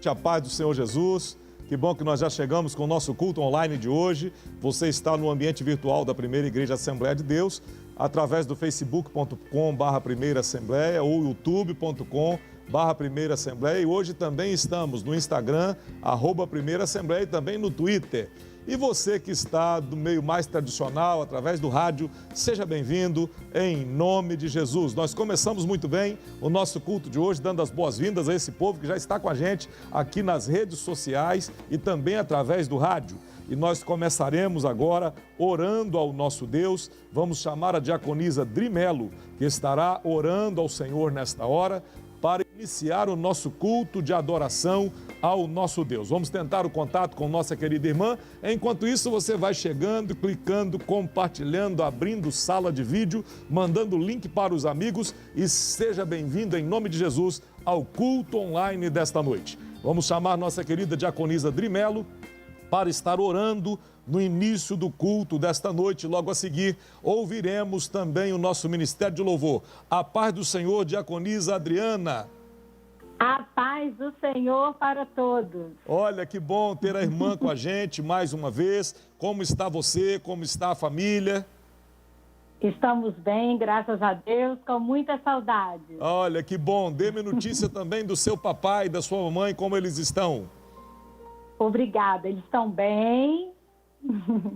A paz do Senhor Jesus. Que bom que nós já chegamos com o nosso culto online de hoje. Você está no ambiente virtual da Primeira Igreja Assembleia de Deus, através do facebook.com/Primeira Assembleia ou youtube.com/Primeira Assembleia. E hoje também estamos no Instagram, @Primeira Assembleia, e também no Twitter. E você que está do meio mais tradicional, através do rádio, seja bem-vindo em nome de Jesus. Nós começamos muito bem o nosso culto de hoje, dando as boas-vindas a esse povo que já está com a gente aqui nas redes sociais e também através do rádio. E nós começaremos agora orando ao nosso Deus. Vamos chamar a diaconisa Drimelo, que estará orando ao Senhor nesta hora, para iniciar o nosso culto de adoração ao nosso Deus. Vamos tentar o contato com nossa querida irmã. Enquanto isso, você vai chegando, clicando, compartilhando, abrindo sala de vídeo, mandando o link para os amigos e seja bem-vindo em nome de Jesus ao culto online desta noite. Vamos chamar nossa querida diaconisa Drimelo para estar orando no início do culto desta noite. Logo a seguir, ouviremos também o nosso Ministério de Louvor. A paz do Senhor, diaconisa Adriana. A paz do Senhor para todos. Olha, que bom ter a irmã com a gente mais uma vez. Como está você? Como está a família? Estamos bem, graças a Deus, com muita saudade. Olha, que bom. Dê-me notícia também do seu papai e da sua mamãe, como eles estão. Obrigada, eles estão bem.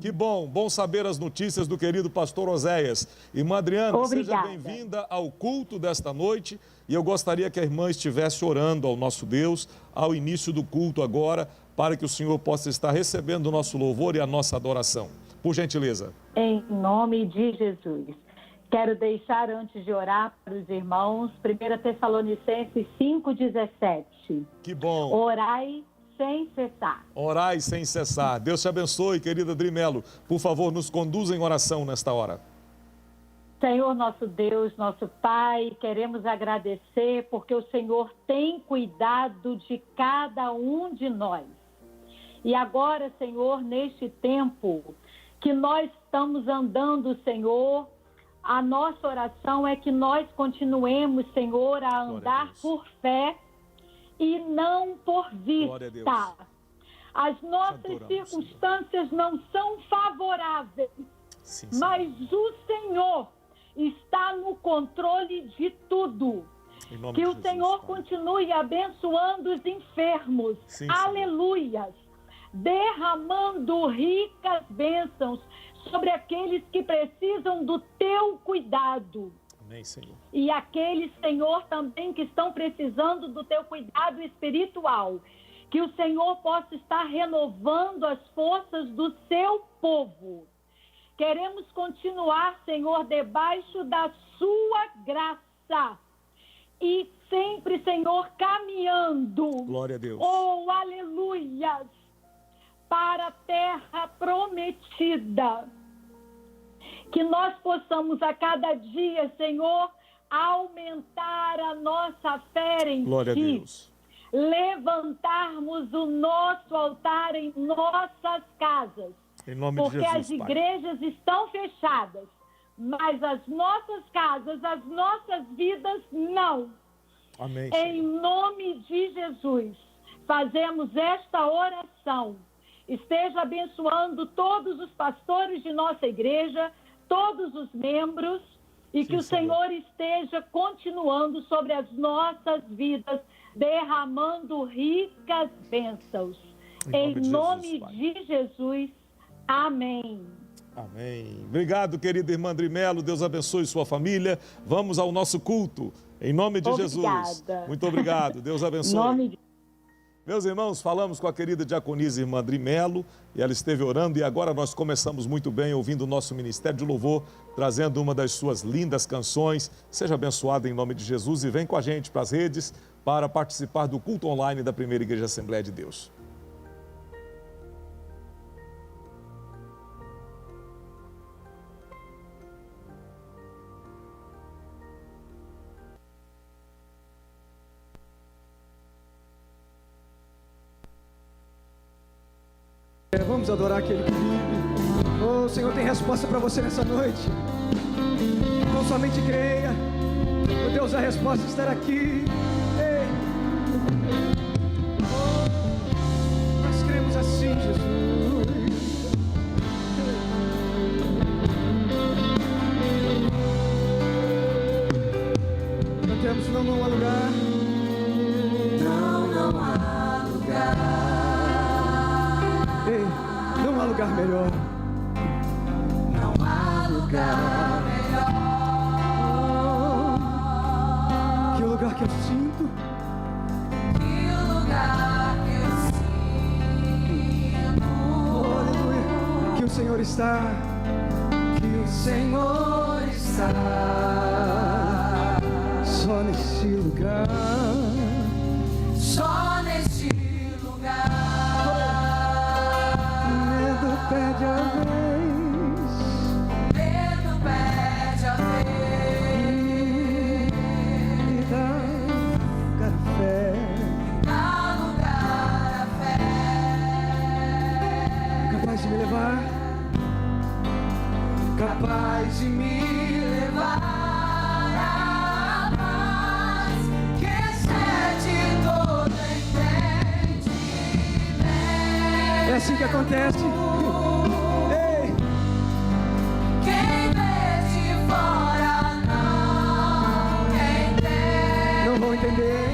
Que bom, bom saber as notícias do querido pastor Oséias. Irmã Adriana, Obrigada. Seja bem-vinda ao culto desta noite e eu gostaria que a irmã estivesse orando ao nosso Deus ao início do culto agora, para que o Senhor possa estar recebendo o nosso louvor e a nossa adoração. Por gentileza. Em nome de Jesus. Quero deixar, antes de orar para os irmãos, 1 Tessalonicenses 5,17. Que bom. Orai sem cessar. Orai sem cessar. Deus te abençoe, querida Drimelo. Por favor, nos conduza em oração nesta hora. Senhor, nosso Deus, nosso Pai, queremos agradecer porque o Senhor tem cuidado de cada um de nós. E agora, Senhor, neste tempo que nós estamos andando, Senhor, a nossa oração é que nós continuemos, Senhor, a andar por fé e não por vista. As nossas circunstâncias não são favoráveis, sim, mas o Senhor está no controle de tudo. Que o Senhor continue abençoando os enfermos. Sim, aleluias. Derramando ricas bênçãos sobre aqueles que precisam do teu cuidado. Amém, Senhor. E aqueles, Senhor, também que estão precisando do teu cuidado espiritual. Que o Senhor possa estar renovando as forças do seu povo. Queremos continuar, Senhor, debaixo da sua graça. E sempre, Senhor, caminhando. Glória a Deus. Oh, aleluias. Para a terra prometida. Que nós possamos a cada dia, Senhor, aumentar a nossa fé em Glória Ti. a Deus. Levantarmos o nosso altar em nossas casas. Em nome porque de Jesus, as igrejas estão fechadas, mas as nossas casas, as nossas vidas, não. Amém. Em nome de Jesus, fazemos esta oração. Esteja abençoando todos os pastores de nossa igreja, todos os membros, e que o Senhor esteja continuando sobre as nossas vidas, derramando ricas bênçãos. Em nome de Jesus, amém. Amém. Obrigado, querida irmã Drimelo. Deus abençoe sua família. Vamos ao nosso culto. Em nome de Jesus. Muito obrigado. Deus abençoe. Meus irmãos, falamos com a querida diaconisa irmã Drimelo e ela esteve orando e agora nós começamos muito bem ouvindo o nosso Ministério de Louvor, trazendo uma das suas lindas canções. Seja abençoada em nome de Jesus e vem com a gente para as redes para participar do culto online da Primeira Igreja Assembleia de Deus. Vamos adorar aquele que vive. Oh, o Senhor tem resposta para você nessa noite. Não somente creia. Oh, Deus, a resposta está aqui. Ei. Oh. declaramos: não há lugar. Não há lugar. Ei, não há lugar melhor. Não há lugar melhor. Que o lugar que eu sinto. Que o lugar que eu sinto. Aleluia. Que o Senhor está. Que o Senhor está. Só nesse lugar. Só neste lugar. Medo pede a vez. Medo pede a vez. E dá lugar a fé. Dá lugar a fé. Capaz de me levar. Capaz de me levar à paz que excede todo entendimento. É assim que acontece. Ei, Quem vê de fora não entende. não vão entender.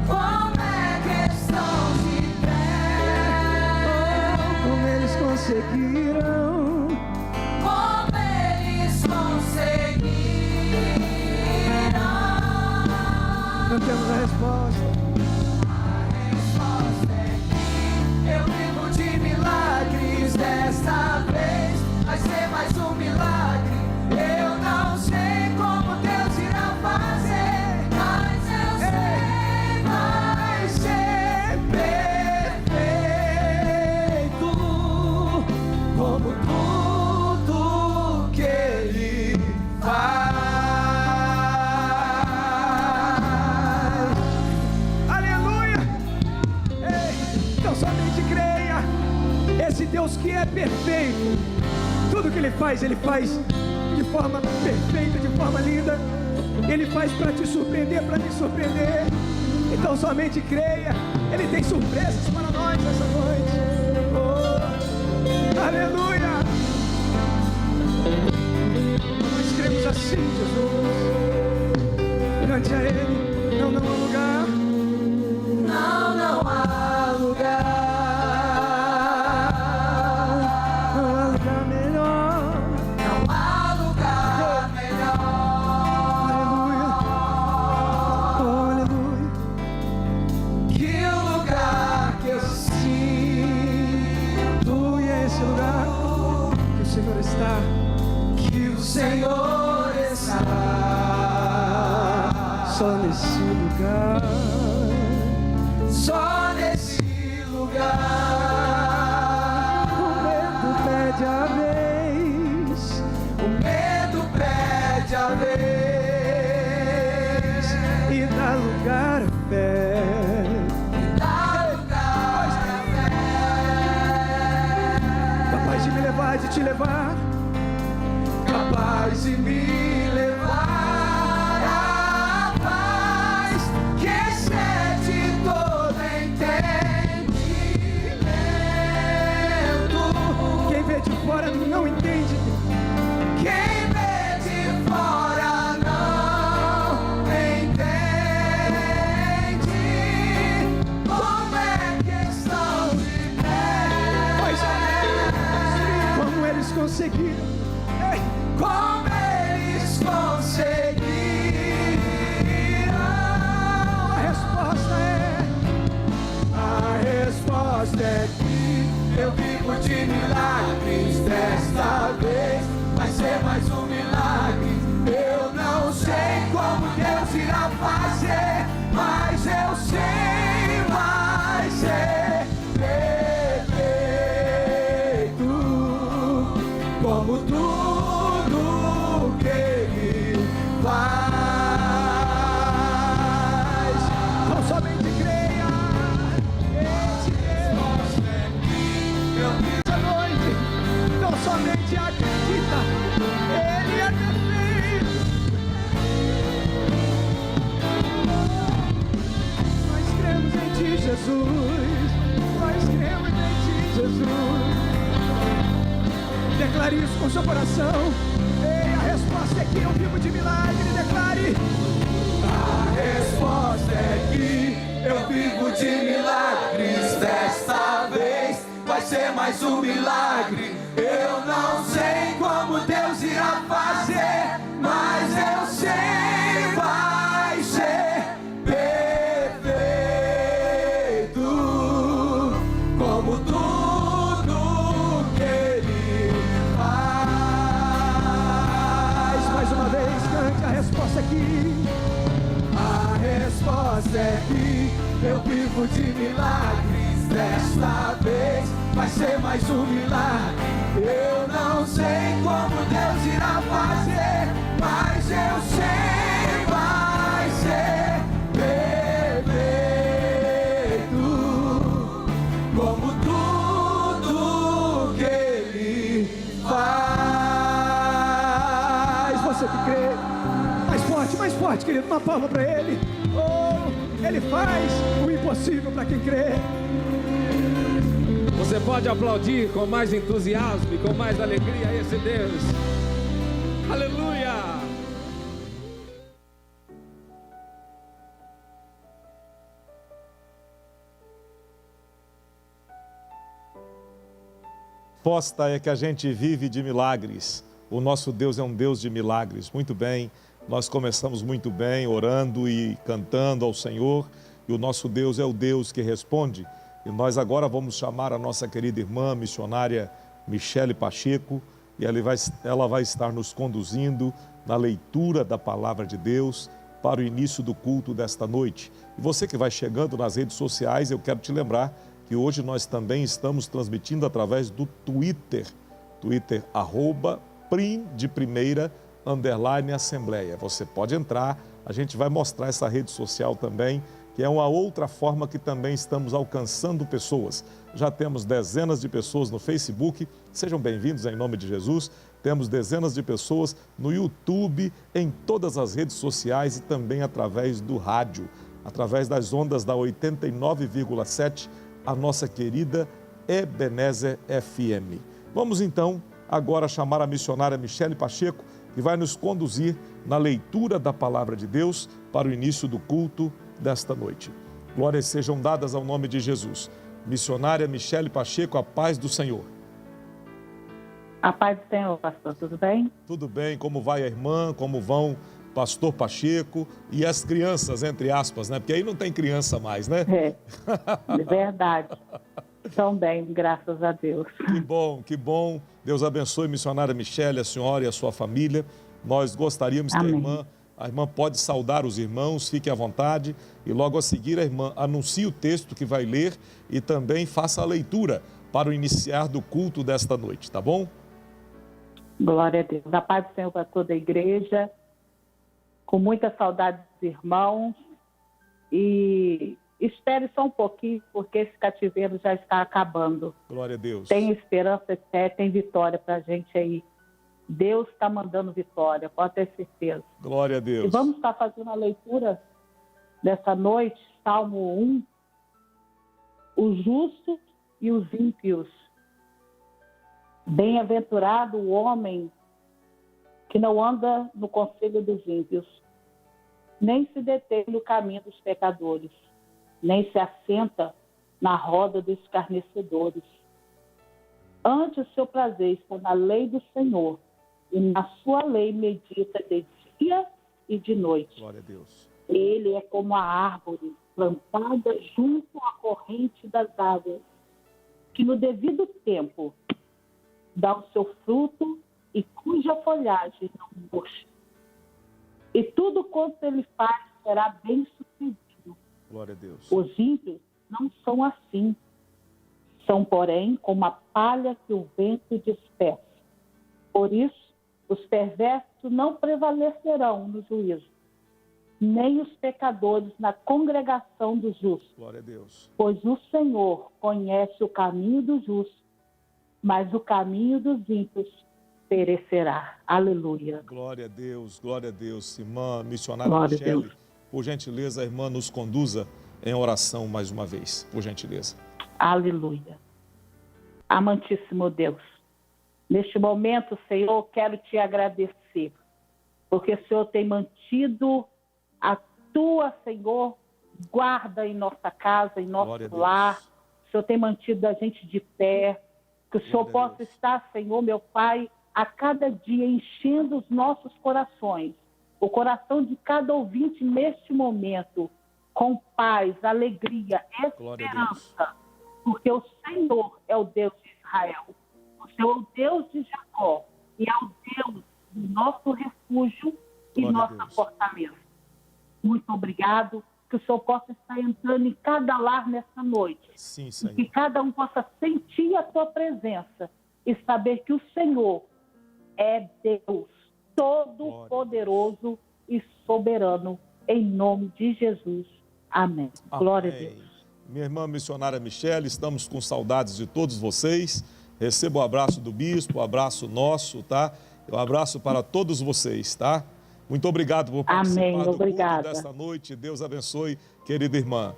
Como é questão de fé. Como eles conseguiram. Como eles conseguiram. Não temos a resposta. Eu vivo de milagres desta vez. Vai ser mais um milagre. Eu não sei como Deus irá fazer, mas eu sei, vai ser perfeito, como tudo que Ele faz. Aleluia! Ei, então somente creia. Esse Deus que é perfeito, tudo que Ele faz de forma perfeita, de forma linda. Ele faz para te surpreender, para me surpreender. Então somente creia. Ele tem surpresas para nós essa noite. Oh, aleluia! Nós cremos assim, Jesus. Cante a Ele. Não há lugar. Não há lugar. Não há lugar melhor. Não há lugar melhor. Aleluia. Oh, aleluia. Que o lugar que eu sinto. E é esse lugar que o Senhor está. Que o Senhor está. Só nesse lugar. Só nesse lugar. O medo pede a vez. O medo pede a vez. E dá lugar a fé. Dá lugar a fé. Capaz de me levar, de te levar. Capaz de me levar à paz que excede todo entendimento. Quem vê de fora não entende. Quem vê de fora não entende. Como é questão de fé. Pois é. Como eles conseguiram. Ei, Como eles conseguiram. a resposta É que eu vivo de milagres desta vez. Vai ser mais um milagre. Eu não sei como Deus irá fazer, mas eu sei, vai ser perfeito, como tudo que Ele faz. Não somente creia. Esse Deus essa noite não somente acredita, Ele é perfeito. Nós cremos em Ti, Jesus. Nós cremos em Ti, Jesus. Declare isso com seu coração. Ei, a resposta é que eu vivo de milagre. Declare. resposta é que eu vivo de milagres. Desta vez vai ser mais um milagre. Eu não sei como Deus irá fazer, mas eu sei, vai ser perfeito, como tudo que Ele faz. Mais uma vez, cante a resposta aqui. A resposta é que eu vivo de milagres. Desta vez vai ser mais um milagre. Eu não sei como Deus irá fazer, mas eu sei, vai ser perfeito, como tudo que Ele faz. Você que crê, mais forte, querido, uma palma para Ele. Oh, Ele faz o impossível para quem crê. Você pode aplaudir com mais entusiasmo e com mais alegria a esse Deus. Aleluia! Resposta é que a gente vive de milagres. O nosso Deus é um Deus de milagres. Muito bem, nós começamos muito bem, orando e cantando ao Senhor. E o nosso Deus é o Deus que responde. E nós agora vamos chamar a nossa querida irmã missionária Michele Pacheco. E ela vai estar nos conduzindo na leitura da Palavra de Deus para o início do culto desta noite. E você que vai chegando nas redes sociais, eu quero te lembrar que hoje nós também estamos transmitindo através do Twitter, @prim_de_primeira_assembleia. Você pode entrar, a gente vai mostrar essa rede social também, que é uma outra forma que também estamos alcançando pessoas. Já temos dezenas de pessoas no Facebook, sejam bem-vindos em nome de Jesus. Temos dezenas de pessoas no YouTube, em todas as redes sociais e também através do rádio, através das ondas da 89,7, a nossa querida Ebenezer FM. Vamos então agora chamar a missionária Michele Pacheco, que vai nos conduzir na leitura da Palavra de Deus para o início do culto desta noite. Glórias sejam dadas ao nome de Jesus. Missionária Michele Pacheco, a paz do Senhor. A paz do Senhor, pastor, tudo bem? Tudo bem, como vai a irmã, como vão pastor Pacheco e as crianças, entre aspas, né? Porque aí não tem criança mais, né? É verdade. Estão bem, graças a Deus. Que bom, que bom. Deus abençoe, missionária Michele, a senhora e a sua família. Nós gostaríamos que a irmã pode saudar os irmãos, fique à vontade. E logo a seguir a irmã anuncie o texto que vai ler e também faça a leitura para o iniciar do culto desta noite, tá bom? Glória a Deus. A paz do Senhor para toda a igreja. Com muita saudade dos irmãos. E espere só um pouquinho, porque esse cativeiro já está acabando. Glória a Deus. Tem esperança e fé, tem vitória para a gente aí. Deus está mandando vitória, pode ter certeza. Glória a Deus. E vamos estar fazendo a leitura dessa noite, Salmo 1, os justos e os ímpios. Bem-aventurado o homem que não anda no conselho dos ímpios, nem se detém no caminho dos pecadores, nem se assenta na roda dos escarnecedores. Antes o seu prazer está na lei do Senhor, e na sua lei medita de dia e de noite. Glória a Deus. Ele é como a árvore plantada junto à corrente das águas, que no devido tempo dá o seu fruto e cuja folhagem não murcha. E tudo quanto ele faz será bem sucedido. Glória a Deus. Os ímpios não são assim. São, porém, como a palha que o vento dispersa. Por isso, os perversos não prevalecerão no juízo, nem os pecadores na congregação dos justos. Glória a Deus. Pois o Senhor conhece o caminho dos justos, mas o caminho dos ímpios perecerá. Aleluia. Glória a Deus, glória a Deus. Irmã missionária Glória a Michele, Deus. por gentileza, a irmã nos conduza em oração mais uma vez, por gentileza. Aleluia. Amantíssimo Deus, neste momento, Senhor, quero te agradecer, porque o Senhor tem mantido a tua, Senhor, guarda em nossa casa, em Glória a nosso Deus. lar. O Senhor tem mantido a gente de pé. Que o Senhor Glória a possa Deus. estar, Senhor, meu Pai, a cada dia enchendo os nossos corações, o coração de cada ouvinte neste momento, com paz, alegria, Glória a Deus. esperança, porque o Senhor é o Deus de Israel, o Senhor é o Deus de Jacó e é o Deus do nosso refúgio e Glória a nossa Deus. fortaleza. Muito obrigado, que o Senhor possa estar entrando em cada lar nessa noite. Sim, E Senhor. que cada um possa sentir a tua presença e saber que o Senhor é Deus todo-poderoso e soberano, em nome de Jesus. Amém. Glória a Amém. Deus. Minha irmã missionária Michele, estamos com saudades de todos vocês. Receba o abraço do bispo, o abraço nosso, tá? Um abraço para todos vocês, tá? Muito obrigado por participar Amém, do culto obrigada. desta noite. Deus abençoe, querida irmã.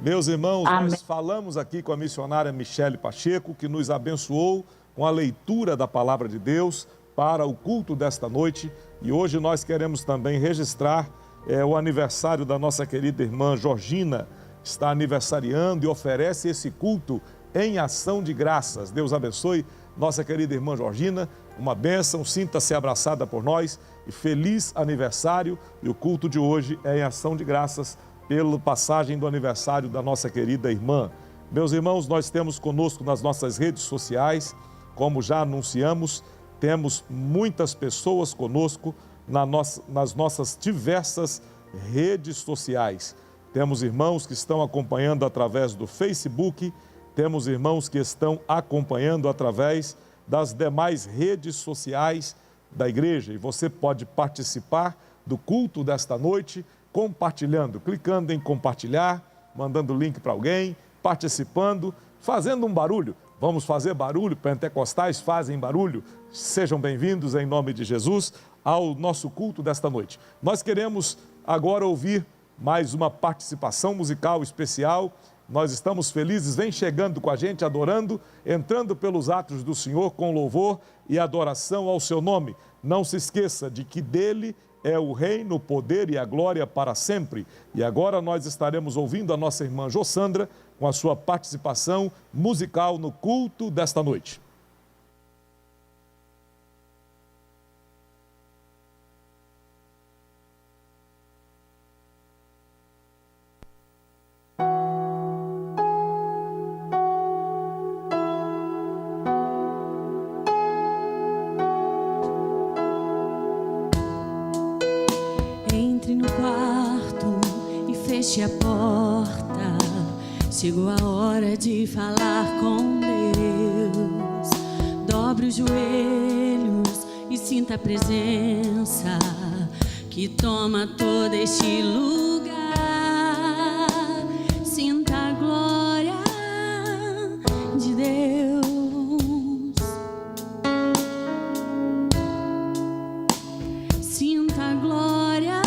Meus irmãos, Amém. nós falamos aqui com a missionária Michele Pacheco, que nos abençoou com a leitura da palavra de Deus para o culto desta noite. E hoje nós queremos também registrar o aniversário da nossa querida irmã Georgina. Está aniversariando e oferece esse culto em ação de graças. Deus abençoe nossa querida irmã Georgina. Uma bênção, sinta-se abraçada por nós e feliz aniversário. E o culto de hoje é em ação de graças pela passagem do aniversário da nossa querida irmã. Meus irmãos, nós temos conosco nas nossas redes sociais, como já anunciamos, temos muitas pessoas conosco nas nossas diversas redes sociais. Temos irmãos que estão acompanhando através do Facebook, temos irmãos que estão acompanhando através das demais redes sociais da igreja. E você pode participar do culto desta noite compartilhando, clicando em compartilhar, mandando link para alguém, participando, fazendo um barulho. Vamos fazer barulho, pentecostais fazem barulho. Sejam bem-vindos em nome de Jesus ao nosso culto desta noite. Nós queremos agora ouvir mais uma participação musical especial. Nós estamos felizes, vem chegando com a gente, adorando, entrando pelos atos do Senhor com louvor e adoração ao seu nome. Não se esqueça de que dele é o reino, o poder e a glória para sempre. E agora nós estaremos ouvindo a nossa irmã Jossandra com a sua participação musical no culto desta noite. Entre no quarto e feche a porta. Chegou a hora de falar com Deus. Dobre os joelhos e sinta a presença que toma todo este lugar. Sinta a glória de Deus. Sinta a glória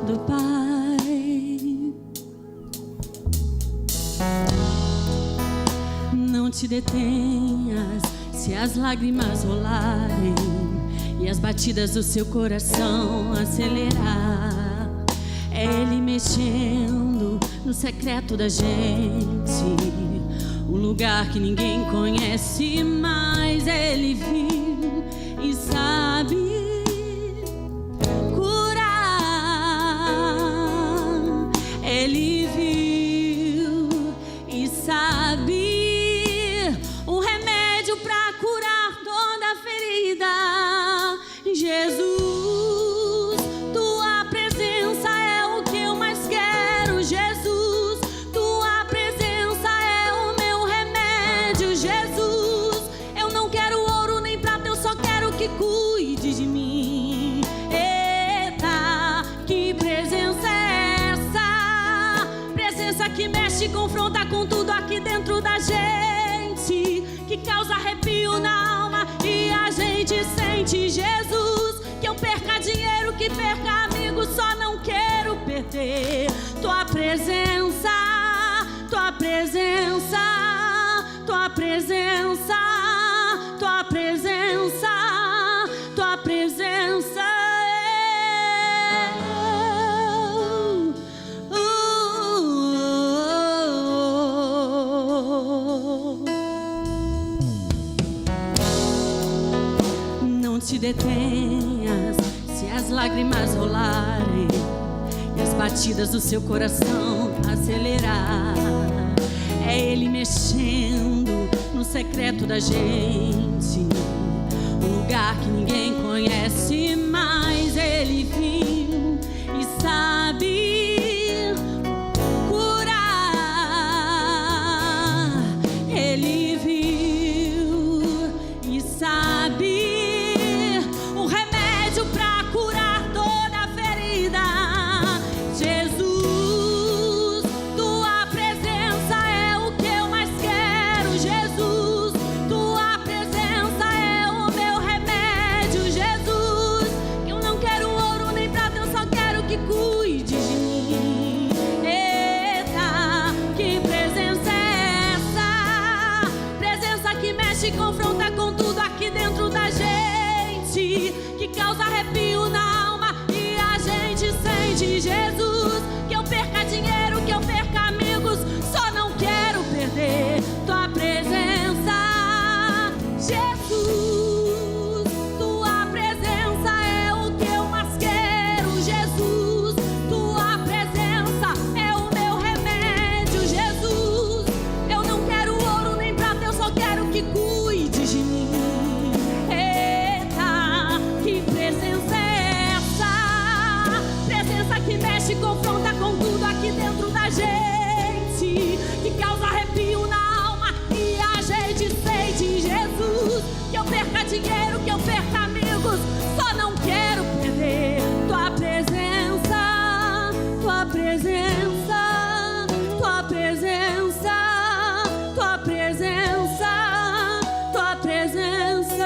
do Pai. Não te detenhas se as lágrimas rolarem e as batidas do seu coração acelerar. É Ele mexendo no secreto da gente, um lugar que ninguém conhece, mas Ele viu e sabe curar. Ele viu e sabe um remédio para curar toda a ferida. Jesus, tua presença é o que eu mais quero. Jesus, tua presença é o meu remédio. Jesus, eu não quero ouro nem prata, eu só quero que cuide de mim. Eita, que presença é essa? Presença que mexe e confronta com tudo aqui dentro da gente, que causa arrepio na alma e a gente sente. Jesus, que eu perca dinheiro, que perca amigos, só não quero perder tua presença, tua presença, tua presença, tua presença, tua presença. te detenhas, se as lágrimas rolarem e as batidas do seu coração acelerar. É Ele mexendo no secreto da gente, um lugar que ninguém conhece, mas Ele viu e sabe curar. Ele viu e sabe o remédio pra curar toda ferida. Jesus, tua presença é o que eu mais quero. Jesus, tua presença é o meu remédio. Jesus, eu não quero ouro nem prata, eu só quero que cuide de mim. Eita, que presença é essa? Presença que mexe e confronta com tudo aqui dentro da gente, que causa arrepio na alma e a gente sente. Jesus, que eu perca dinheiro, que eu perca amigos, só não quero perder tua presença. Jesus, tua presença é o que eu mais quero. Jesus, tua presença é o meu remédio. Jesus, eu não quero ouro nem prata, eu só quero que cuide de mim. Eita, que presença é essa? Presença que mexe e confronta com tudo aqui dentro da gente, que causa arrepio na alma e a gente sente. Jesus, que eu perca dinheiro, que eu perca amigos, só não quero perder tua presença, tua presença, tua presença, tua presença, tua presença.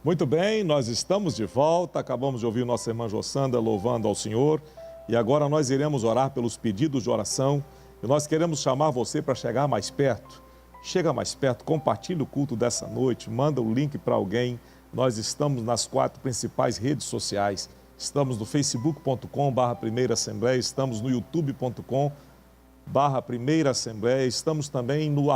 Muito bem, nós estamos de volta, acabamos de ouvir nossa irmã Jossanda louvando ao Senhor e agora nós iremos orar pelos pedidos de oração e nós queremos chamar você para chegar mais perto. Chega mais perto, compartilhe o culto dessa noite, manda o link para alguém. Nós estamos nas 4 principais redes sociais, estamos no facebook.com/Primeira Assembleia, estamos no youtube.com/Primeira Assembleia, estamos também no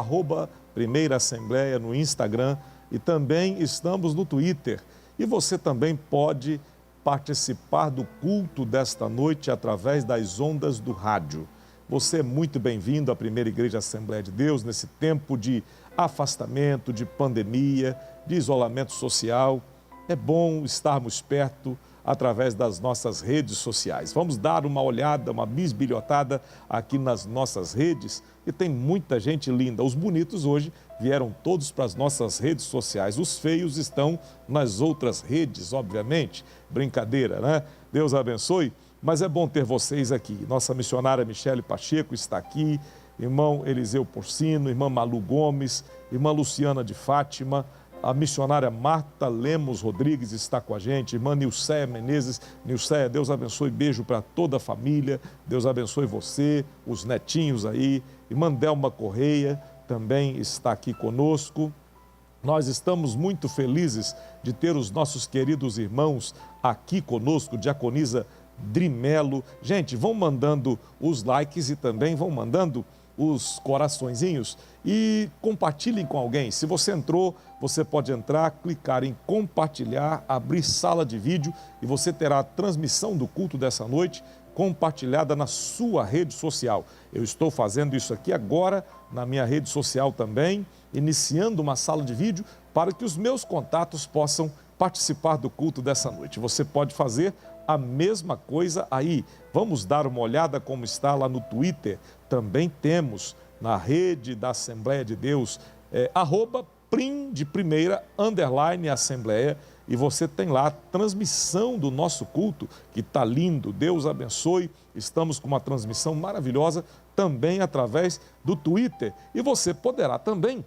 @Primeira Assembleia no Instagram, e também estamos no Twitter. E você também pode participar do culto desta noite através das ondas do rádio. Você é muito bem-vindo à Primeira Igreja Assembleia de Deus nesse tempo de afastamento, de pandemia, de isolamento social. É bom estarmos perto através das nossas redes sociais. Vamos dar uma olhada, uma bisbilhotada aqui nas nossas redes, e tem muita gente linda. Os bonitos hoje vieram todos para as nossas redes sociais. Os feios estão nas outras redes, obviamente. Brincadeira, né? Deus abençoe, mas é bom ter vocês aqui. Nossa missionária Michele Pacheco está aqui, irmão Eliseu Porcino, irmã Malu Gomes, irmã Luciana de Fátima, a missionária Marta Lemos Rodrigues está com a gente, irmã Nilceia Menezes. Nilceia, Deus abençoe, beijo para toda a família, Deus abençoe você, os netinhos aí. Irmã Delma Correia também está aqui conosco. Nós estamos muito felizes de ter os nossos queridos irmãos aqui conosco, Diaconisa Drimelo. Gente, vão mandando os likes e também vão mandando os coraçõezinhos e compartilhem com alguém. Se você entrou, você pode entrar, clicar em compartilhar, abrir sala de vídeo e você terá a transmissão do culto dessa noite compartilhada na sua rede social. Eu estou fazendo isso aqui agora na minha rede social também, iniciando uma sala de vídeo para que os meus contatos possam participar do culto dessa noite. Você pode fazer a mesma coisa aí. Vamos dar uma olhada como está lá no Twitter. Também temos na rede da Assembleia de Deus, @prim de primeira, _ Assembleia. e você tem lá a transmissão do nosso culto, que está lindo, Deus abençoe. Estamos com uma transmissão maravilhosa também através do Twitter. E você poderá também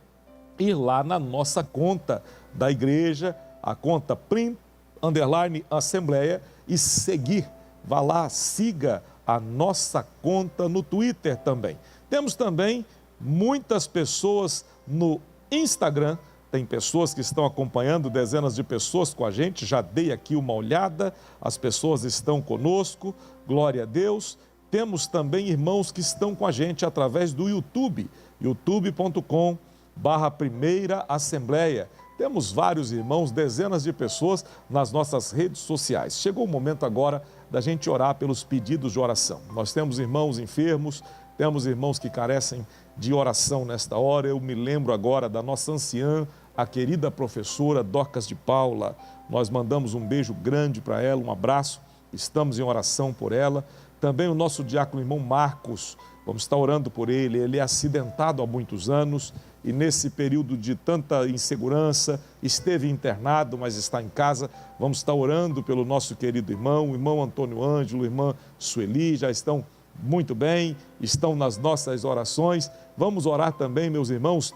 ir lá na nossa conta da igreja, a conta prim_assembleia, e seguir. Vá lá, siga a nossa conta no Twitter também. Temos também muitas pessoas no Instagram. Tem pessoas que estão acompanhando, dezenas de pessoas com a gente, já dei aqui uma olhada, as pessoas estão conosco, glória a Deus. Temos também irmãos que estão com a gente através do YouTube, youtube.com/Primeira Assembleia. Temos vários irmãos, dezenas de pessoas nas nossas redes sociais. Chegou o momento agora da gente orar pelos pedidos de oração. Nós temos irmãos enfermos, temos irmãos que carecem de oração nesta hora. Eu me lembro agora da nossa anciã, a querida professora Dorcas de Paula. Nós mandamos um beijo grande para ela, um abraço, estamos em oração por ela. Também o nosso diácono irmão Marcos, vamos estar orando por ele. Ele é acidentado há muitos anos e nesse período de tanta insegurança, esteve internado, mas está em casa. Vamos estar orando pelo nosso querido irmão, o irmão Antônio Ângelo, irmã Sueli, já estão muito bem, estão nas nossas orações. Vamos orar também, meus irmãos,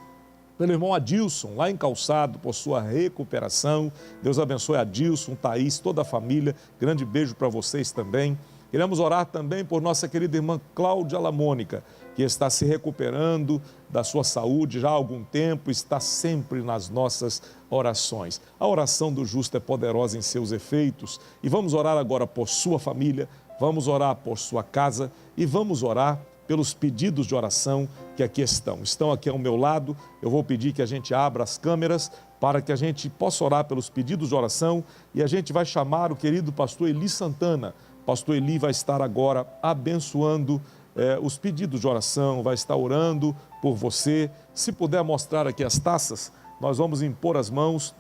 pelo irmão Adilson, lá em Calçado, por sua recuperação. Deus abençoe Adilson, Thaís, toda a família. Grande beijo para vocês também. Queremos orar também por nossa querida irmã Cláudia Lamônica, que está se recuperando da sua saúde já há algum tempo, está sempre nas nossas orações. A oração do justo é poderosa em seus efeitos. E vamos orar agora por sua família, vamos orar por sua casa e vamos orar pelos pedidos de oração que aqui estão. Estão aqui ao meu lado. Eu vou pedir que a gente abra as câmeras para que a gente possa orar pelos pedidos de oração e a gente vai chamar o querido pastor Eli Santana. Pastor Eli vai estar agora abençoando os pedidos de oração, vai estar orando por você. Se puder mostrar aqui as taças, nós vamos impor as mãos,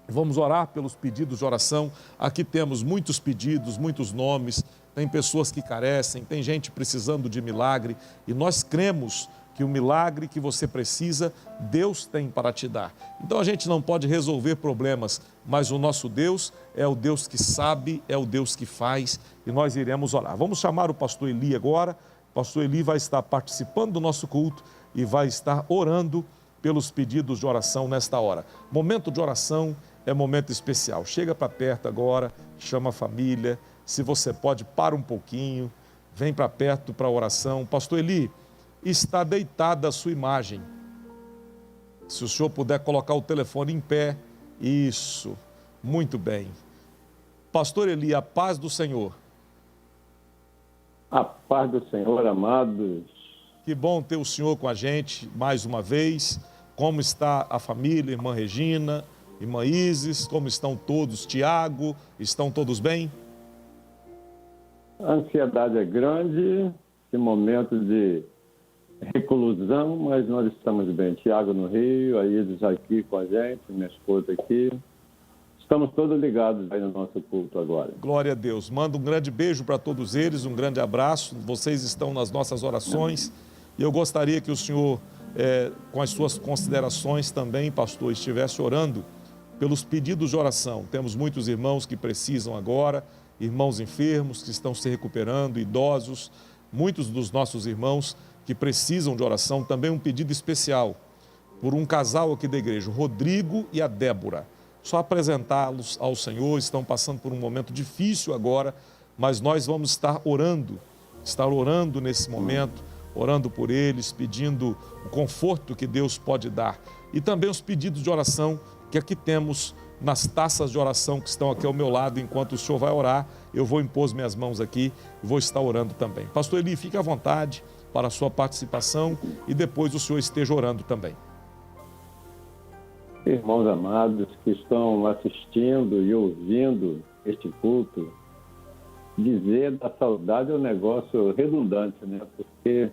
vamos orar pelos pedidos de oração. Aqui temos muitos pedidos, muitos nomes, tem pessoas que carecem, tem gente precisando de milagre e nós cremos que o milagre que você precisa, Deus tem para te dar. Então a gente não pode resolver problemas, mas o nosso Deus é o Deus que sabe, é o Deus que faz e nós iremos orar. Vamos chamar o pastor Eli agora. O pastor Eli vai estar participando do nosso culto e vai estar orando pelos pedidos de oração nesta hora. Momento de oração é momento especial. Chega para perto agora, chama a família. Se você pode, para um pouquinho, vem para perto para a oração. Pastor Eli, está deitada a sua imagem. Se o senhor puder colocar o telefone em pé. Isso, muito bem. Pastor Eli, a paz do Senhor. A paz do Senhor, amados. Que bom ter o senhor com a gente mais uma vez. Como está a família, irmã Regina, irmã Isis, como estão todos? Tiago, estão todos bem? A ansiedade é grande, esse momento de reclusão, mas nós estamos bem. Tiago no Rio, a Isis aqui com a gente, minha esposa aqui. Estamos todos ligados aí no nosso culto agora. Glória a Deus. Manda um grande beijo para todos eles, um grande abraço. Vocês estão nas nossas orações. E eu gostaria que o senhor, com as suas considerações também, pastor, estivesse orando pelos pedidos de oração. Temos muitos irmãos que precisam agora, irmãos enfermos que estão se recuperando, idosos, muitos dos nossos irmãos que precisam de oração. Também um pedido especial por um casal aqui da igreja, o Rodrigo e a Débora. Só apresentá-los ao Senhor, estão passando por um momento difícil agora, mas nós vamos estar orando nesse momento, orando por eles, pedindo o conforto que Deus pode dar. E também os pedidos de oração que aqui temos nas taças de oração que estão aqui ao meu lado. Enquanto o senhor vai orar, eu vou impor as minhas mãos aqui e vou estar orando também. Pastor Eli, fique à vontade para a sua participação e depois o senhor esteja orando também. Irmãos amados que estão assistindo e ouvindo este culto, dizer da saudade é um negócio redundante, né? Porque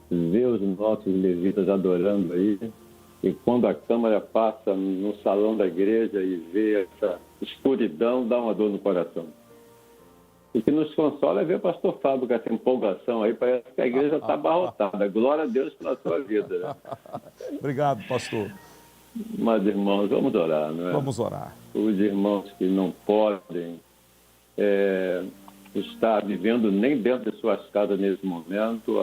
ver os nossos levitas adorando aí, e quando a câmera passa no salão da igreja e vê essa escuridão, dá uma dor no coração. O que nos consola é ver o pastor Fábio com essa empolgação aí, parece que a igreja está abarrotada. Glória a Deus pela sua vida. Né? Obrigado, pastor. Mas, irmãos, vamos orar, não é? Vamos orar. Os irmãos que não podem estar vivendo nem dentro de suas casas nesse momento,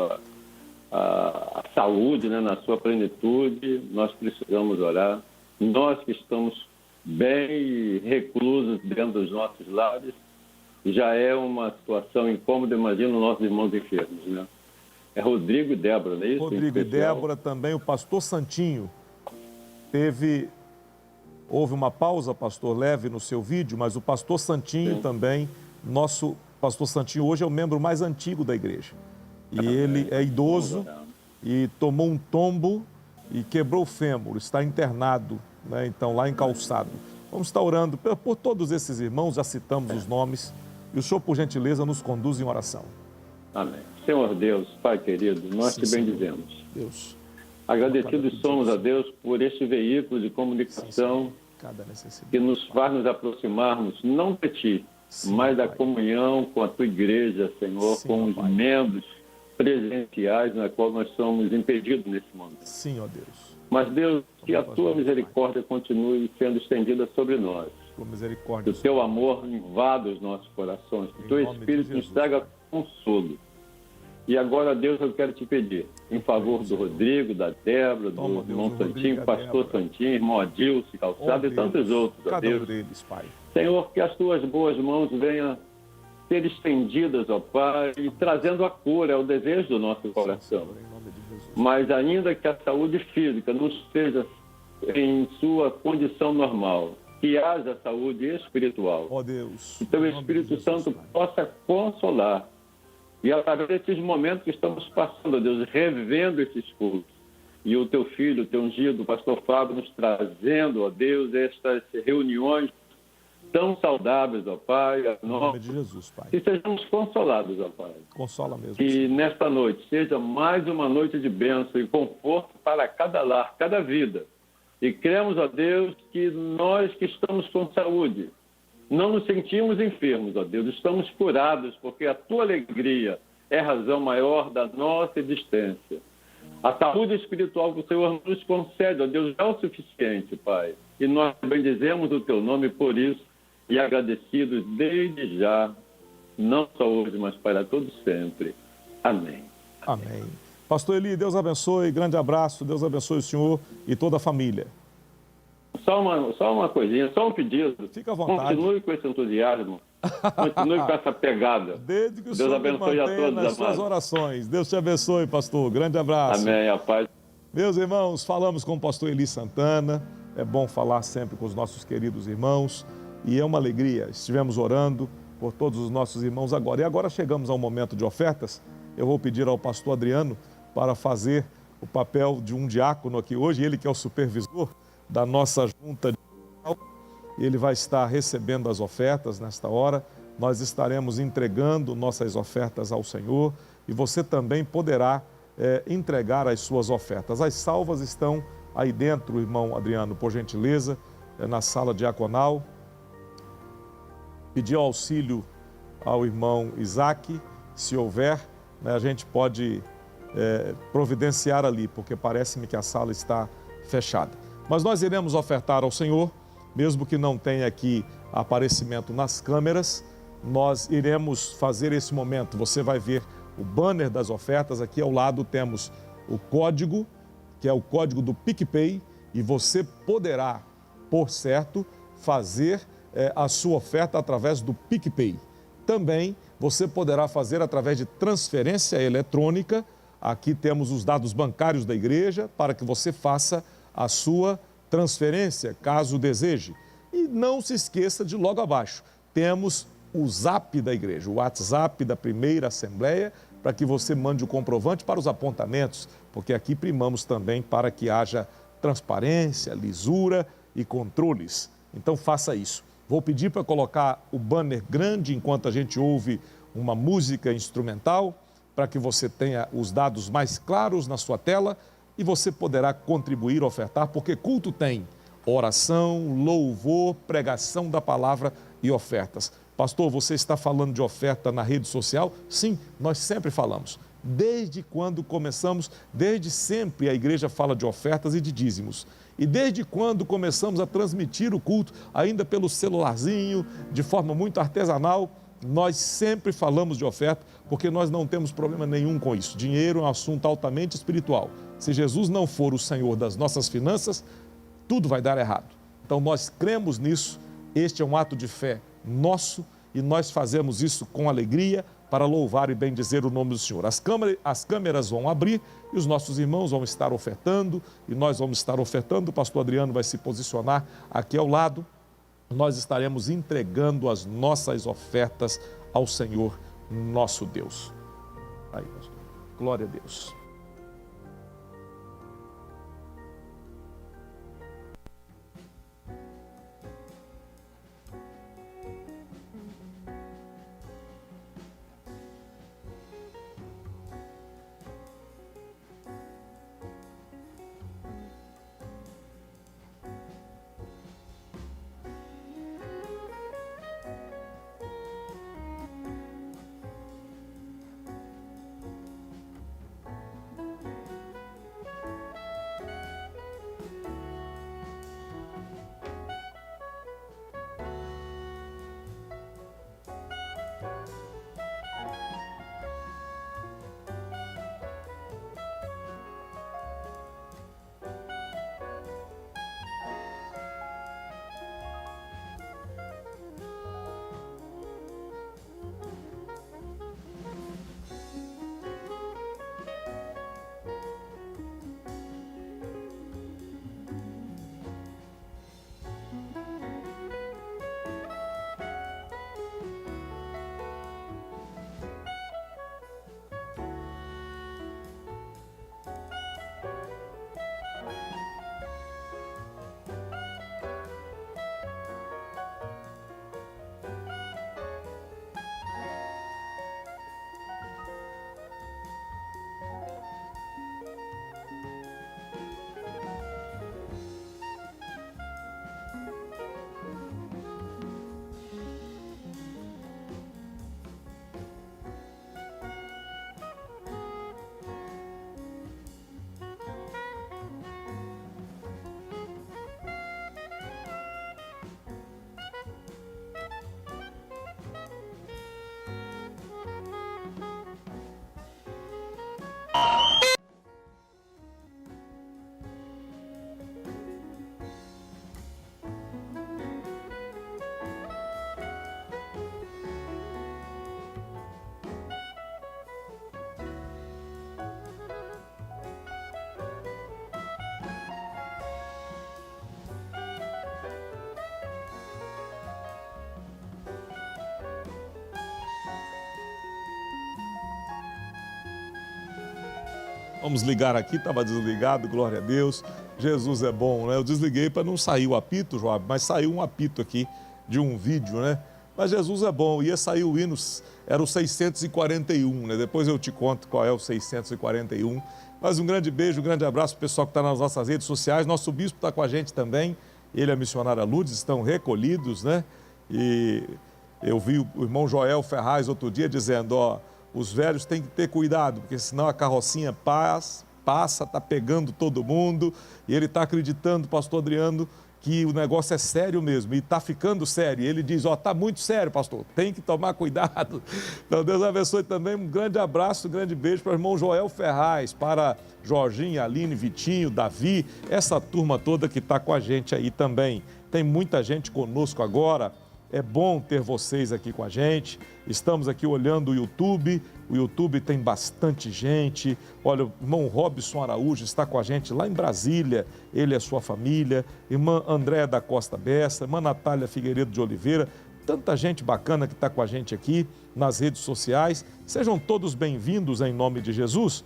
a saúde, né, na sua plenitude, nós precisamos orar. Nós que estamos bem reclusos dentro dos nossos lares, já é uma situação incômoda, imagina os nossos irmãos enfermos, né? É Rodrigo e Débora, não é isso? Rodrigo e Débora, também o pastor Santinho. Houve uma pausa, pastor, leve no seu vídeo, mas o pastor Santinho também, nosso pastor Santinho hoje é o membro mais antigo da igreja. E ele é idoso e tomou um tombo e quebrou o fêmur, está internado, né? Então, lá em Calçado. Vamos estar orando por todos esses irmãos, já citamos os nomes, e o senhor, por gentileza, nos conduz em oração. Amém. Senhor Deus, Pai querido, nós te bendizemos. Deus. Agradecidos somos a Deus por este veículo de comunicação que nos faz nos aproximarmos, não de Ti, mas da comunhão com a Tua igreja, Senhor, com os membros presenciais na qual nós somos impedidos nesse momento. Sim, ó Deus. Mas, Deus, que a Tua misericórdia continue sendo estendida sobre nós. Que o Teu amor invada os nossos corações, que o Teu Espírito nos traga consolo. E agora, Deus, eu quero te pedir, em favor do Rodrigo, da Débora, do irmão Santinho, pastor Santinho, irmão Adilson, Calçado e tantos outros, ó Deus. Senhor, que as Tuas boas mãos venham ser estendidas, ó Pai, e trazendo a cura, é o desejo do nosso coração. Mas ainda que a saúde física não esteja em sua condição normal, que haja saúde espiritual. Ó Deus. Que Teu Espírito Santo possa consolar. E através desses momentos que estamos passando, Deus, revendo esses cultos. E o Teu filho, o Teu ungido, o pastor Fábio, nos trazendo, ó Deus, estas reuniões tão saudáveis, ó Pai. Em nome de Jesus, Pai. Que sejamos consolados, ó Pai. Consola mesmo. Que nesta noite seja mais uma noite de bênção e conforto para cada lar, cada vida. E cremos, ó Deus, que nós que estamos com saúde, não nos sentimos enfermos, ó Deus, estamos curados, porque a Tua alegria é a razão maior da nossa existência. A saúde espiritual que o Senhor nos concede, ó Deus, é o suficiente, Pai. E nós bendizemos o Teu nome por isso e agradecidos desde já, não só hoje, mas para todos sempre. Amém. Amém. Pastor Eli, Deus abençoe, grande abraço, Deus abençoe o senhor e toda a família. Só uma coisinha, só um pedido. Fica à vontade. Continue com esse entusiasmo, continue com essa pegada. Desde que o Deus senhor abençoe a todos, nas suas amados. orações. Deus te abençoe, pastor. Grande abraço. Amém, a paz. Meus irmãos, falamos com o pastor Eli Santana. É bom falar sempre com os nossos queridos irmãos. E é uma alegria. Estivemos orando por todos os nossos irmãos agora. E agora chegamos ao momento de ofertas. Eu vou pedir ao pastor Adriano para fazer o papel de um diácono aqui hoje. Ele que é o supervisor da nossa junta. Ele vai estar recebendo as ofertas nesta hora. Nós estaremos entregando nossas ofertas ao Senhor. E você também poderá entregar as suas ofertas. As salvas estão aí dentro, irmão Adriano, por gentileza, na sala diaconal. Pedir auxílio ao irmão Isaac, se houver, né, a gente pode providenciar ali, porque parece-me que a sala está fechada. Mas nós iremos ofertar ao Senhor, mesmo que não tenha aqui aparecimento nas câmeras, nós iremos fazer esse momento. Você vai ver o banner das ofertas, aqui ao lado temos o código, que é o código do PicPay, e você poderá, por certo, fazer a sua oferta através do PicPay. Também você poderá fazer através de transferência eletrônica. Aqui temos os dados bancários da igreja para que você faça a sua transferência, caso deseje. E não se esqueça de logo abaixo, temos o Zap da igreja, o WhatsApp da primeira Assembleia, para que você mande o comprovante para os apontamentos, porque aqui primamos também para que haja transparência, lisura e controles. Então faça isso. Vou pedir para colocar o banner grande enquanto a gente ouve uma música instrumental, para que você tenha os dados mais claros na sua tela e você poderá contribuir, ofertar, porque culto tem oração, louvor, pregação da palavra e ofertas. Pastor, você está falando de oferta na rede social? Sim, nós sempre falamos. Desde quando começamos, desde sempre a igreja fala de ofertas e de dízimos. E desde quando começamos a transmitir o culto, ainda pelo celularzinho, de forma muito artesanal, nós sempre falamos de oferta, porque nós não temos problema nenhum com isso. Dinheiro é um assunto altamente espiritual. Se Jesus não for o Senhor das nossas finanças, tudo vai dar errado. Então nós cremos nisso, este é um ato de fé nosso e nós fazemos isso com alegria para louvar e bendizer o nome do Senhor. As câmeras vão abrir e os nossos irmãos vão estar ofertando e nós vamos estar ofertando. O pastor Adriano vai se posicionar aqui ao lado. Nós estaremos entregando as nossas ofertas ao Senhor nosso Deus. Aí, pastor. Glória a Deus. Vamos ligar aqui, estava desligado, glória a Deus. Jesus é bom, né? Eu desliguei para não sair o apito, Joab, mas saiu um apito aqui de um vídeo, né? Mas Jesus é bom, ia sair o hino, era o 641, né? Depois eu te conto qual é o 641. Mas um grande beijo, um grande abraço para o pessoal que está nas nossas redes sociais. Nosso bispo está com a gente também, ele e a missionária Lourdes estão recolhidos, né? E eu vi o irmão Joel Ferraz outro dia dizendo, ó, os velhos têm que ter cuidado, porque senão a carrocinha passa, está pegando todo mundo, e ele está acreditando, pastor Adriano, que o negócio é sério mesmo, e está ficando sério. E ele diz, ó, está muito sério, pastor, tem que tomar cuidado. Então Deus abençoe também, um grande abraço, um grande beijo para o irmão Joel Ferraz, para Jorginho, Aline, Vitinho, Davi, essa turma toda que está com a gente aí também. Tem muita gente conosco agora. É bom ter vocês aqui com a gente. Estamos aqui olhando o YouTube tem bastante gente. Olha, o irmão Robson Araújo está com a gente lá em Brasília, ele e a sua família. Irmã Andréa da Costa Bessa, irmã Natália Figueiredo de Oliveira. Tanta gente bacana que está com a gente aqui nas redes sociais. Sejam todos bem-vindos em nome de Jesus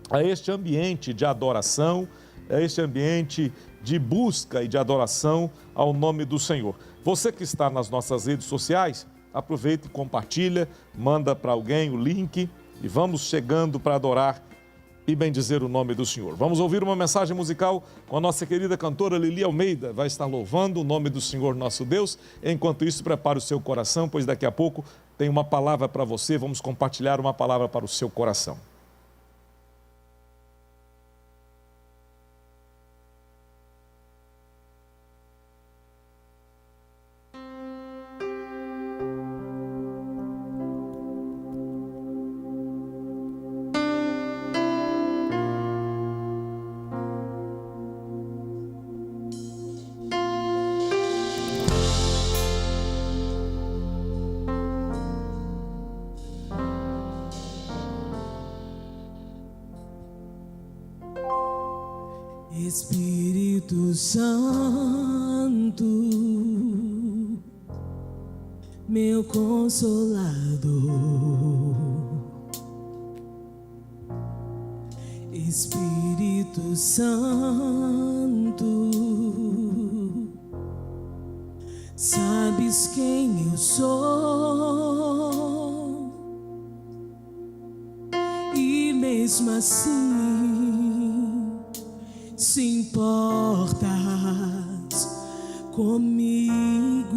a este ambiente de adoração, a este ambiente de busca e de adoração ao nome do Senhor. Você que está nas nossas redes sociais, aproveita e compartilha, manda para alguém o link e vamos chegando para adorar e bendizer o nome do Senhor. Vamos ouvir uma mensagem musical com a nossa querida cantora Lili Almeida, vai estar louvando o nome do Senhor nosso Deus. Enquanto isso, prepare o seu coração, pois daqui a pouco tem uma palavra para você, vamos compartilhar uma palavra para o seu coração. Espírito Santo, meu Consolador. Espírito Santo, sabes quem eu sou, e mesmo assim se importas comigo,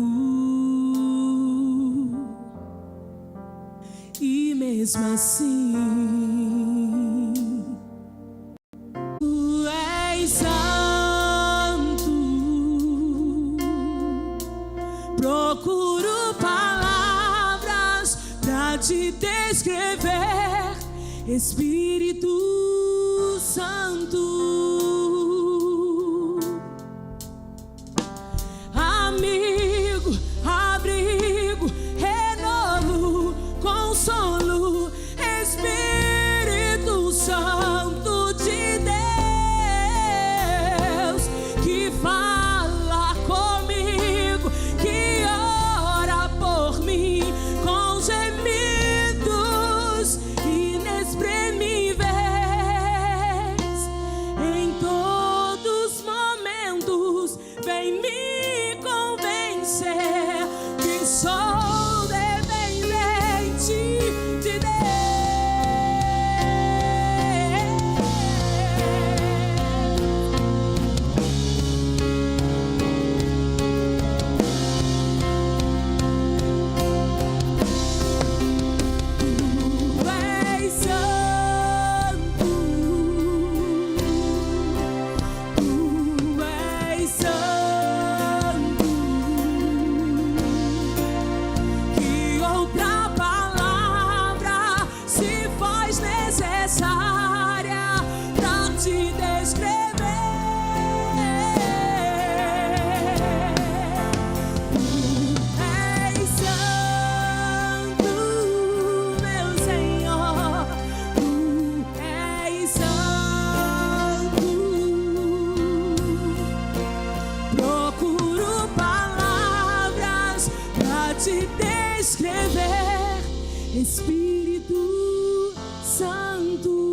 e mesmo assim tu és santo. Procuro palavras pra te descrever, Espírito Santo. Amigo, abrigo, renovo, consolo, Espírito Santo de Deus, que fala comigo, que ora por mim com gemidos inexprimíveis. Em todos os momentos vem me convencer que sou dependente de Deus. Tu és santo, tu és santo. Que outra palavra se faz necessária pra te descrever. Tu és santo, meu Senhor. Tu és santo. Procuro palavras pra te descrever, Espírito Santo.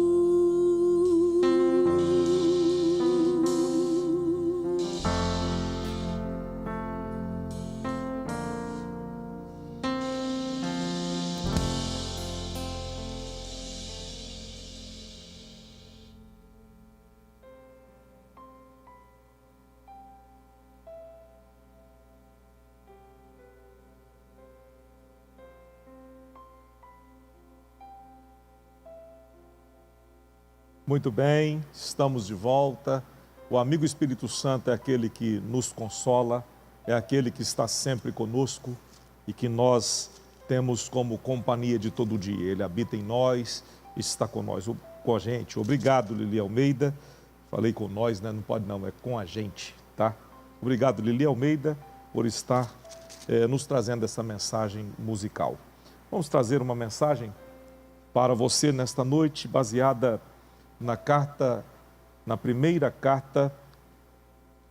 Muito bem, estamos de volta. O amigo Espírito Santo é aquele que nos consola, é aquele que está sempre conosco e que nós temos como companhia de todo dia. Ele habita em nós, está com nós, com a gente. Obrigado, Lili Almeida. Falei com nós, né? Não pode não, é com a gente, tá? Obrigado, Lili Almeida, por estar nos trazendo essa mensagem musical. Vamos trazer uma mensagem para você nesta noite, baseada na primeira carta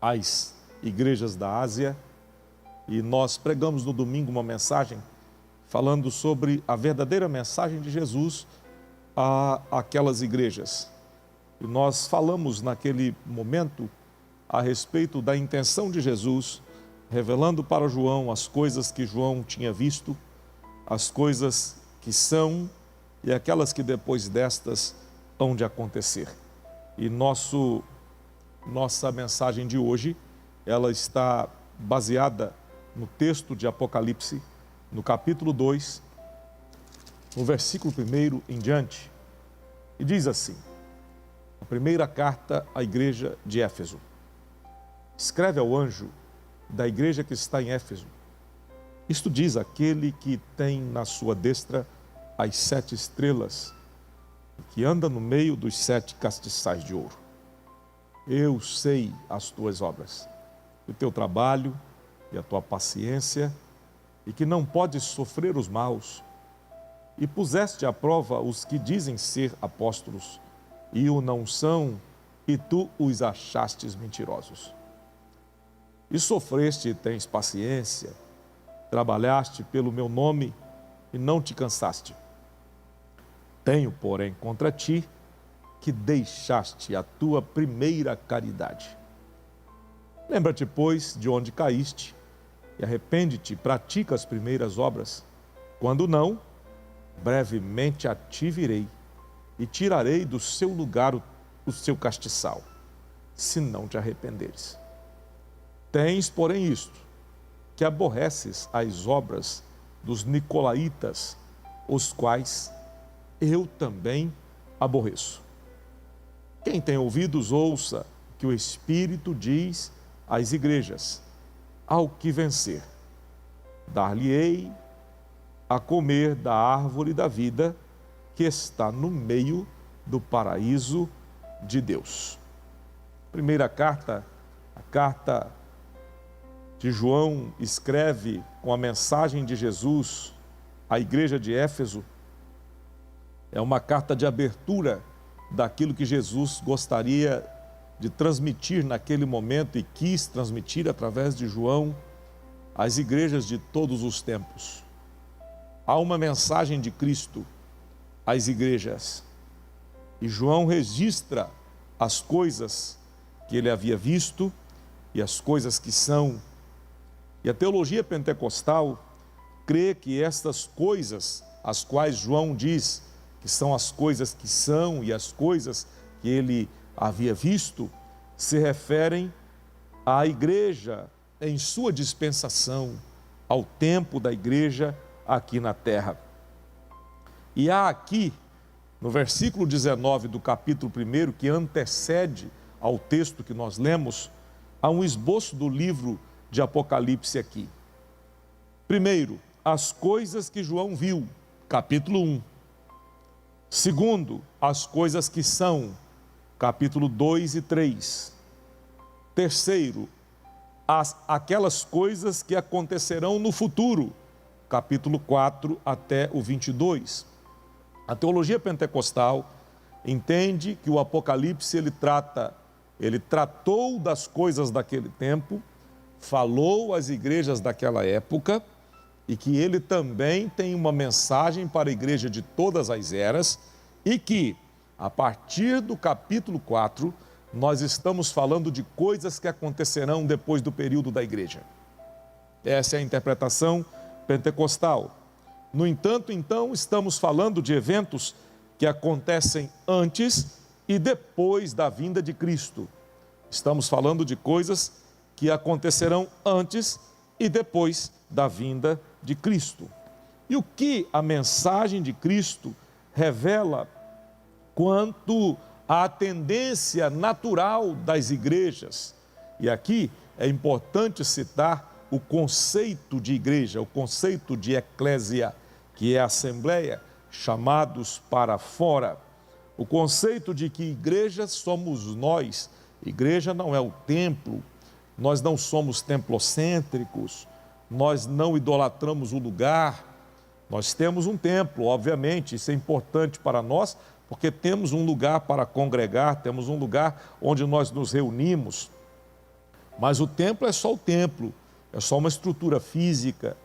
às igrejas da Ásia, e nós pregamos no domingo uma mensagem falando sobre a verdadeira mensagem de Jesus a aquelas igrejas. E nós falamos naquele momento a respeito da intenção de Jesus, revelando para João as coisas que João tinha visto, as coisas que são e aquelas que depois destas hão de acontecer. E nossa mensagem de hoje, ela está baseada no texto de Apocalipse, no capítulo 2, no versículo 1 em diante, e diz assim: a primeira carta à igreja de Éfeso. Escreve ao anjo da igreja que está em Éfeso. Isto diz aquele que tem na sua destra as 7 estrelas, que anda no meio dos 7 castiçais de ouro. Eu sei as tuas obras, o teu trabalho e a tua paciência, e que não podes sofrer os maus, e puseste à prova os que dizem ser apóstolos, e o não são, e tu os achastes mentirosos. E sofreste e tens paciência, trabalhaste pelo meu nome e não te cansaste. Tenho, porém, contra ti que deixaste a tua primeira caridade. Lembra-te, pois, de onde caíste, e arrepende-te, pratica as primeiras obras. Quando não, brevemente a ti virei, e tirarei do seu lugar o seu castiçal, se não te arrependeres. Tens, porém, isto, que aborreces as obras dos nicolaítas, os quais eu também aborreço. Quem tem ouvidos, ouça que o Espírito diz às igrejas: ao que vencer, dar-lhe-ei a comer da árvore da vida que está no meio do paraíso de Deus. Primeira carta, a carta de João escreve com a mensagem de Jesus à igreja de Éfeso. É uma carta de abertura daquilo que Jesus gostaria de transmitir naquele momento e quis transmitir através de João às igrejas de todos os tempos. Há uma mensagem de Cristo às igrejas e João registra as coisas que ele havia visto e as coisas que são. E a teologia pentecostal crê que estas coisas, as quais João diz que são as coisas que são e as coisas que ele havia visto, se referem à igreja em sua dispensação, ao tempo da igreja aqui na terra. E há aqui, no versículo 19 do capítulo 1, que antecede ao texto que nós lemos, há um esboço do livro de Apocalipse aqui. Primeiro, as coisas que João viu, capítulo 1. Segundo, as coisas que são, capítulo 2 e 3. Terceiro, aquelas coisas que acontecerão no futuro, capítulo 4 até o 22. A teologia pentecostal entende que o Apocalipse ele tratou das coisas daquele tempo, falou às igrejas daquela época, e que ele também tem uma mensagem para a igreja de todas as eras, e que, a partir do capítulo 4, nós estamos falando de coisas que acontecerão depois do período da igreja. Essa é a interpretação pentecostal. No entanto, então, estamos falando de eventos que acontecem antes e depois da vinda de Cristo. Estamos falando de coisas que acontecerão antes e depois da vinda de Cristo. E o que a mensagem de Cristo revela quanto à tendência natural das igrejas? E aqui é importante citar o conceito de igreja, o conceito de eclésia, que é a assembleia, chamados para fora. O conceito de que igreja somos nós. Igreja não é o templo, nós não somos templocêntricos, nós não idolatramos o lugar. Nós temos um templo, obviamente, isso é importante para nós, porque temos um lugar para congregar, temos um lugar onde nós nos reunimos. Mas o templo é só o templo, é só uma estrutura física,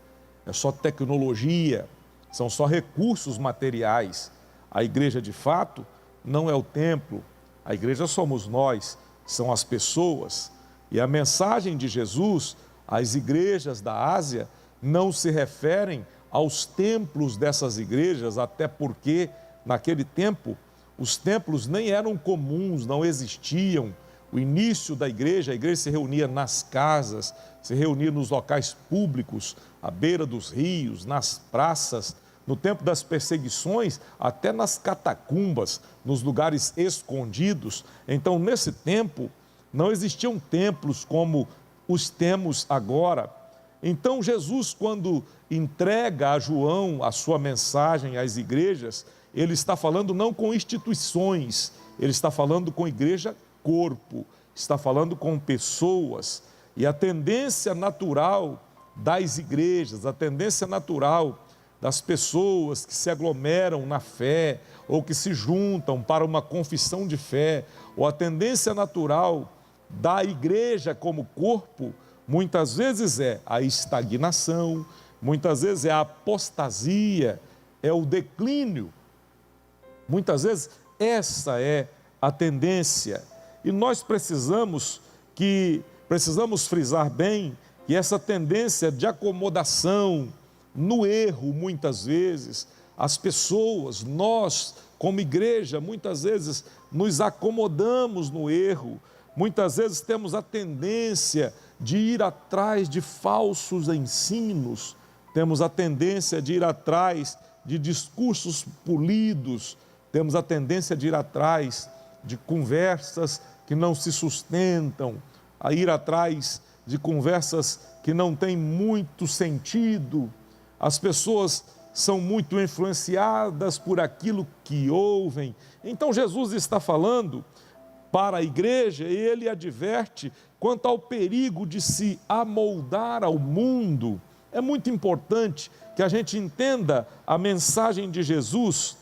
é só tecnologia, são só recursos materiais. A igreja, de fato, não é o templo, a igreja somos nós, são as pessoas. E a mensagem de Jesus às igrejas da Ásia não se referem aos templos dessas igrejas, até porque naquele tempo os templos nem eram comuns, não existiam. O início da igreja, a igreja se reunia nas casas, se reunia nos locais públicos, à beira dos rios, nas praças, no tempo das perseguições, até nas catacumbas, nos lugares escondidos. Então, nesse tempo, não existiam templos como os temos agora. Então, Jesus, quando entrega a João a sua mensagem às igrejas, ele está falando não com instituições, ele está falando com igreja corpo, está falando com pessoas. E a tendência natural das igrejas, a tendência natural das pessoas que se aglomeram na fé ou que se juntam para uma confissão de fé, ou a tendência natural da igreja como corpo, muitas vezes é a estagnação, muitas vezes é a apostasia, é o declínio. Muitas vezes essa é a tendência. E nós precisamos frisar bem que essa tendência de acomodação no erro, muitas vezes, as pessoas, nós, como igreja, muitas vezes nos acomodamos no erro, muitas vezes temos a tendência de ir atrás de falsos ensinos, temos a tendência de ir atrás de discursos polidos, temos a tendência de ir atrás de conversas que não se sustentam, a ir atrás de conversas que não têm muito sentido. As pessoas são muito influenciadas por aquilo que ouvem. Então Jesus está falando para a igreja e ele adverte quanto ao perigo de se amoldar ao mundo. É muito importante que a gente entenda a mensagem de Jesus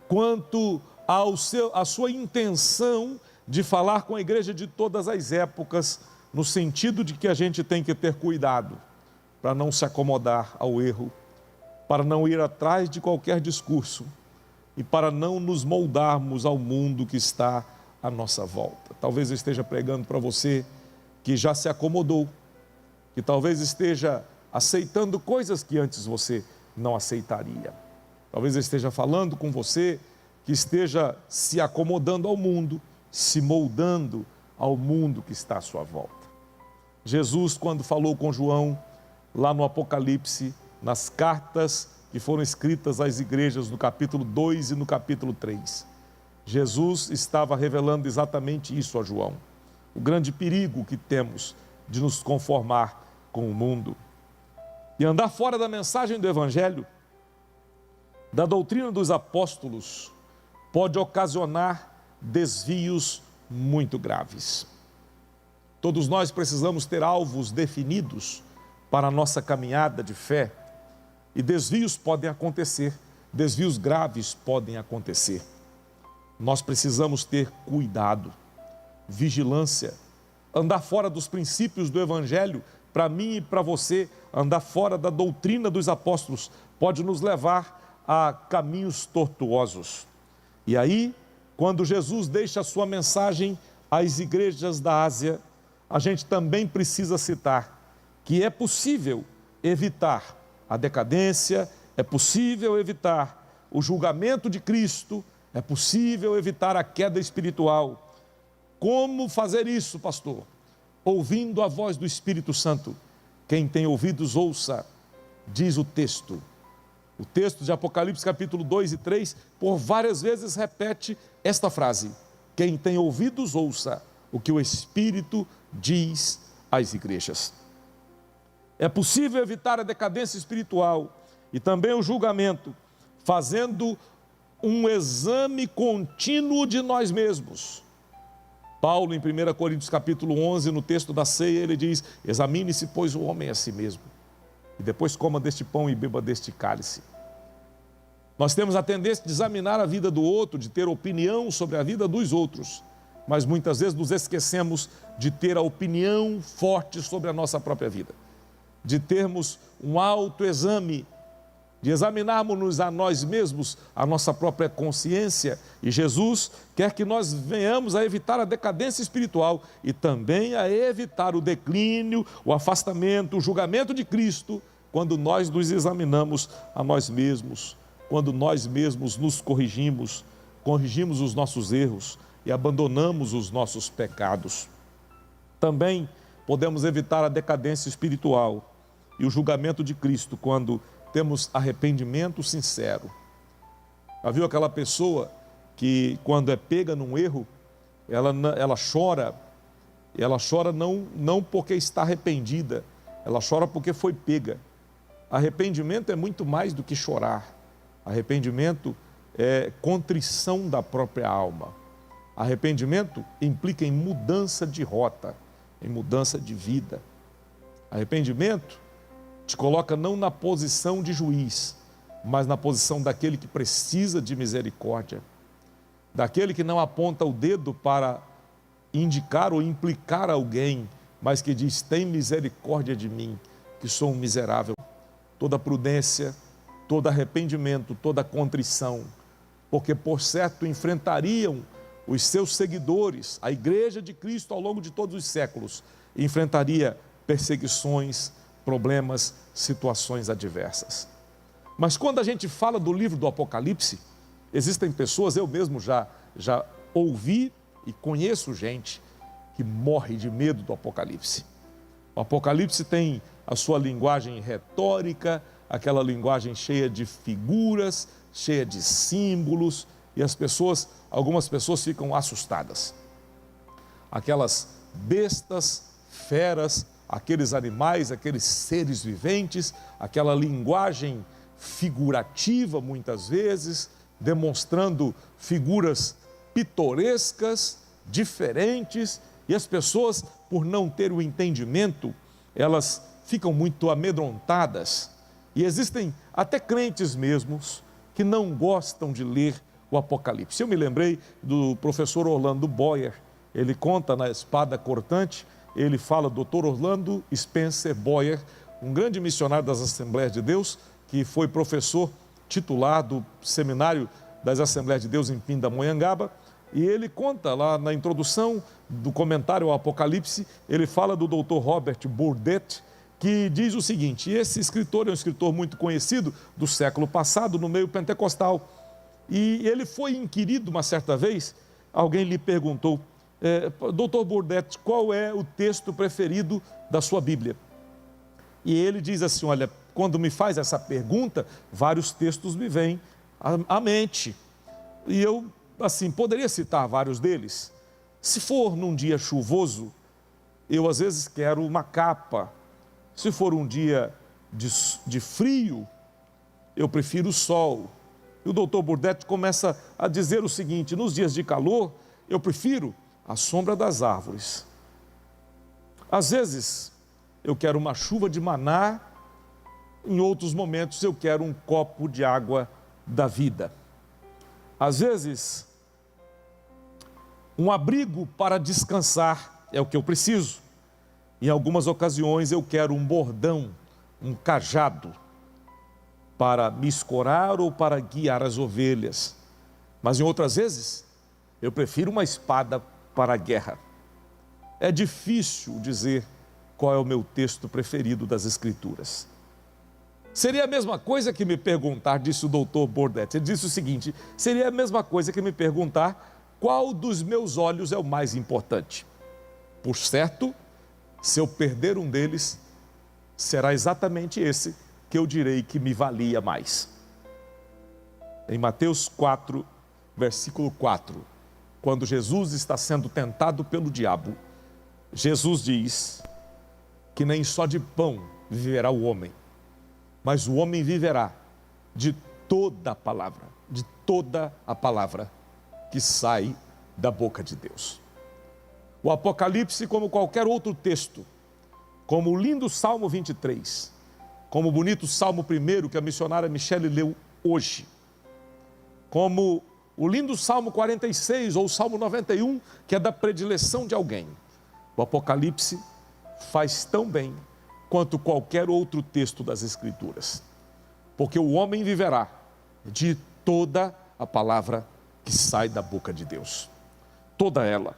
quanto à sua intenção de falar com a igreja de todas as épocas, no sentido de que a gente tem que ter cuidado para não se acomodar ao erro, para não ir atrás de qualquer discurso e para não nos moldarmos ao mundo que está à nossa volta. Talvez eu esteja pregando para você que já se acomodou, que talvez esteja aceitando coisas que antes você não aceitaria. Talvez eu esteja falando com você que esteja se acomodando ao mundo, se moldando ao mundo que está à sua volta. Jesus, quando falou com João, lá no Apocalipse, nas cartas que foram escritas às igrejas no capítulo 2 e no capítulo 3, Jesus estava revelando exatamente isso a João. O grande perigo que temos de nos conformar com o mundo. E andar fora da mensagem do Evangelho, da doutrina dos apóstolos, pode ocasionar desvios muito graves. Todos nós precisamos ter alvos definidos para a nossa caminhada de fé, e desvios podem acontecer, desvios graves podem acontecer. Nós precisamos ter cuidado, vigilância, andar fora dos princípios do Evangelho. Para mim e para você, andar fora da doutrina dos apóstolos pode nos levar a caminhos tortuosos. E aí, quando Jesus deixa a sua mensagem às igrejas da Ásia, a gente também precisa citar que é possível evitar a decadência, é possível evitar o julgamento de Cristo, é possível evitar a queda espiritual. Como fazer isso, pastor? Ouvindo a voz do Espírito Santo. Quem tem ouvidos, ouça, diz o texto. O texto de Apocalipse capítulo 2 e 3, por várias vezes repete esta frase: quem tem ouvidos, ouça o que o Espírito diz às igrejas. É possível evitar a decadência espiritual e também o julgamento, fazendo um exame contínuo de nós mesmos. Paulo, em 1 Coríntios capítulo 11, no texto da ceia, ele diz: examine-se, pois, o homem a si mesmo, e depois coma deste pão e beba deste cálice. Nós temos a tendência de examinar a vida do outro, de ter opinião sobre a vida dos outros, mas muitas vezes nos esquecemos de ter a opinião forte sobre a nossa própria vida, de termos um autoexame, de examinarmos a nós mesmos, a nossa própria consciência. E Jesus quer que nós venhamos a evitar a decadência espiritual e também a evitar o declínio, o afastamento, o julgamento de Cristo, quando nós nos examinamos a nós mesmos, quando nós mesmos nos corrigimos os nossos erros e abandonamos os nossos pecados. Também podemos evitar a decadência espiritual e o julgamento de Cristo quando temos arrependimento sincero. Já viu aquela pessoa que, quando é pega num erro, ela chora não porque está arrependida, ela chora porque foi pega. Arrependimento é muito mais do que chorar. Arrependimento é contrição da própria alma. Arrependimento implica em mudança de rota, em mudança de vida. Arrependimento te coloca não na posição de juiz, mas na posição daquele que precisa de misericórdia, daquele que não aponta o dedo para indicar ou implicar alguém, mas que diz: tem misericórdia de mim, que sou um miserável. Toda prudência, todo arrependimento, toda contrição, porque por certo enfrentariam os seus seguidores, a igreja de Cristo ao longo de todos os séculos, enfrentaria perseguições, problemas, situações adversas. Mas quando a gente fala do livro do Apocalipse, existem pessoas, eu mesmo já ouvi e conheço gente que morre de medo do Apocalipse. O Apocalipse tem a sua linguagem retórica, aquela linguagem cheia de figuras, cheia de símbolos, e algumas pessoas ficam assustadas. Aquelas bestas, feras, aqueles animais, aqueles seres viventes, aquela linguagem figurativa muitas vezes, demonstrando figuras pitorescas, diferentes, e as pessoas, por não ter o entendimento, elas ficam muito amedrontadas. E existem até crentes mesmos que não gostam de ler o Apocalipse. Eu me lembrei do professor Orlando Boyer, ele conta na Espada Cortante, ele fala, Dr. Orlando Spencer Boyer, um grande missionário das Assembleias de Deus, que foi professor titular do Seminário das Assembleias de Deus em Pindamonhangaba, e ele conta lá na introdução do comentário ao Apocalipse, ele fala do Dr. Robert Burdett, que diz o seguinte: esse escritor é um escritor muito conhecido do século passado no meio pentecostal, e ele foi inquirido uma certa vez, alguém lhe perguntou: Dr. Burdett, qual é o texto preferido da sua Bíblia? E ele diz assim: olha, quando me faz essa pergunta, vários textos me vêm à mente, e eu, assim, poderia citar vários deles. Se for num dia chuvoso, eu às vezes quero uma capa. Se for um dia de frio, eu prefiro o sol. E o Dr. Burdett começa a dizer o seguinte: nos dias de calor, eu prefiro a sombra das árvores. Às vezes, eu quero uma chuva de maná, em outros momentos eu quero um copo de água da vida. Às vezes, um abrigo para descansar é o que eu preciso. Em algumas ocasiões eu quero um bordão, um cajado, para me escorar ou para guiar as ovelhas. Mas em outras vezes, eu prefiro uma espada para a guerra. É difícil dizer qual é o meu texto preferido das Escrituras. Seria a mesma coisa que me perguntar, disse o Dr. Burdett, ele disse o seguinte: seria a mesma coisa que me perguntar qual dos meus olhos é o mais importante. Por certo, se eu perder um deles, será exatamente esse que eu direi que me valia mais. Em Mateus 4, versículo 4, quando Jesus está sendo tentado pelo diabo, Jesus diz que nem só de pão viverá o homem, mas o homem viverá de toda a palavra que sai da boca de Deus. O Apocalipse, como qualquer outro texto, como o lindo Salmo 23, como o bonito Salmo 1 que a missionária Michele leu hoje, como o lindo Salmo 46 ou Salmo 91, que é da predileção de alguém, o Apocalipse faz tão bem quanto qualquer outro texto das Escrituras, porque o homem viverá de toda a palavra que sai da boca de Deus, toda ela.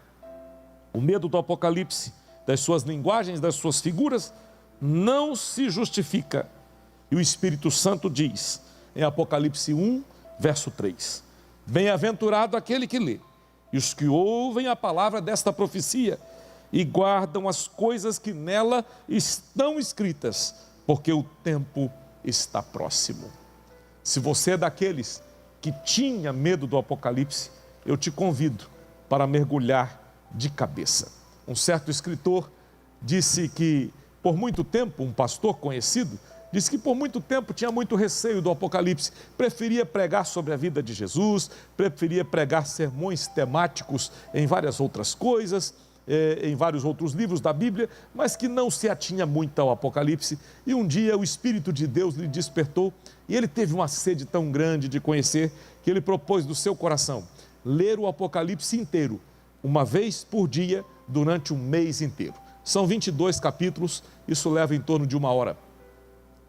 O medo do Apocalipse, das suas linguagens, das suas figuras, não se justifica. E o Espírito Santo diz, em Apocalipse 1, verso 3, bem-aventurado aquele que lê, e os que ouvem a palavra desta profecia, e guardam as coisas que nela estão escritas, porque o tempo está próximo. Se você é daqueles que tinha medo do Apocalipse, eu te convido para mergulhar de cabeça. Um certo escritor disse que, por muito tempo, um pastor conhecido, disse que por muito tempo tinha muito receio do Apocalipse, preferia pregar sobre a vida de Jesus, preferia pregar sermões temáticos em várias outras coisas, em vários outros livros da Bíblia, mas que não se atinha muito ao Apocalipse. E um dia o Espírito de Deus lhe despertou e ele teve uma sede tão grande de conhecer que ele propôs do seu coração ler o Apocalipse inteiro, uma vez por dia, durante um mês inteiro. São 22 capítulos, isso leva em torno de 1 hora.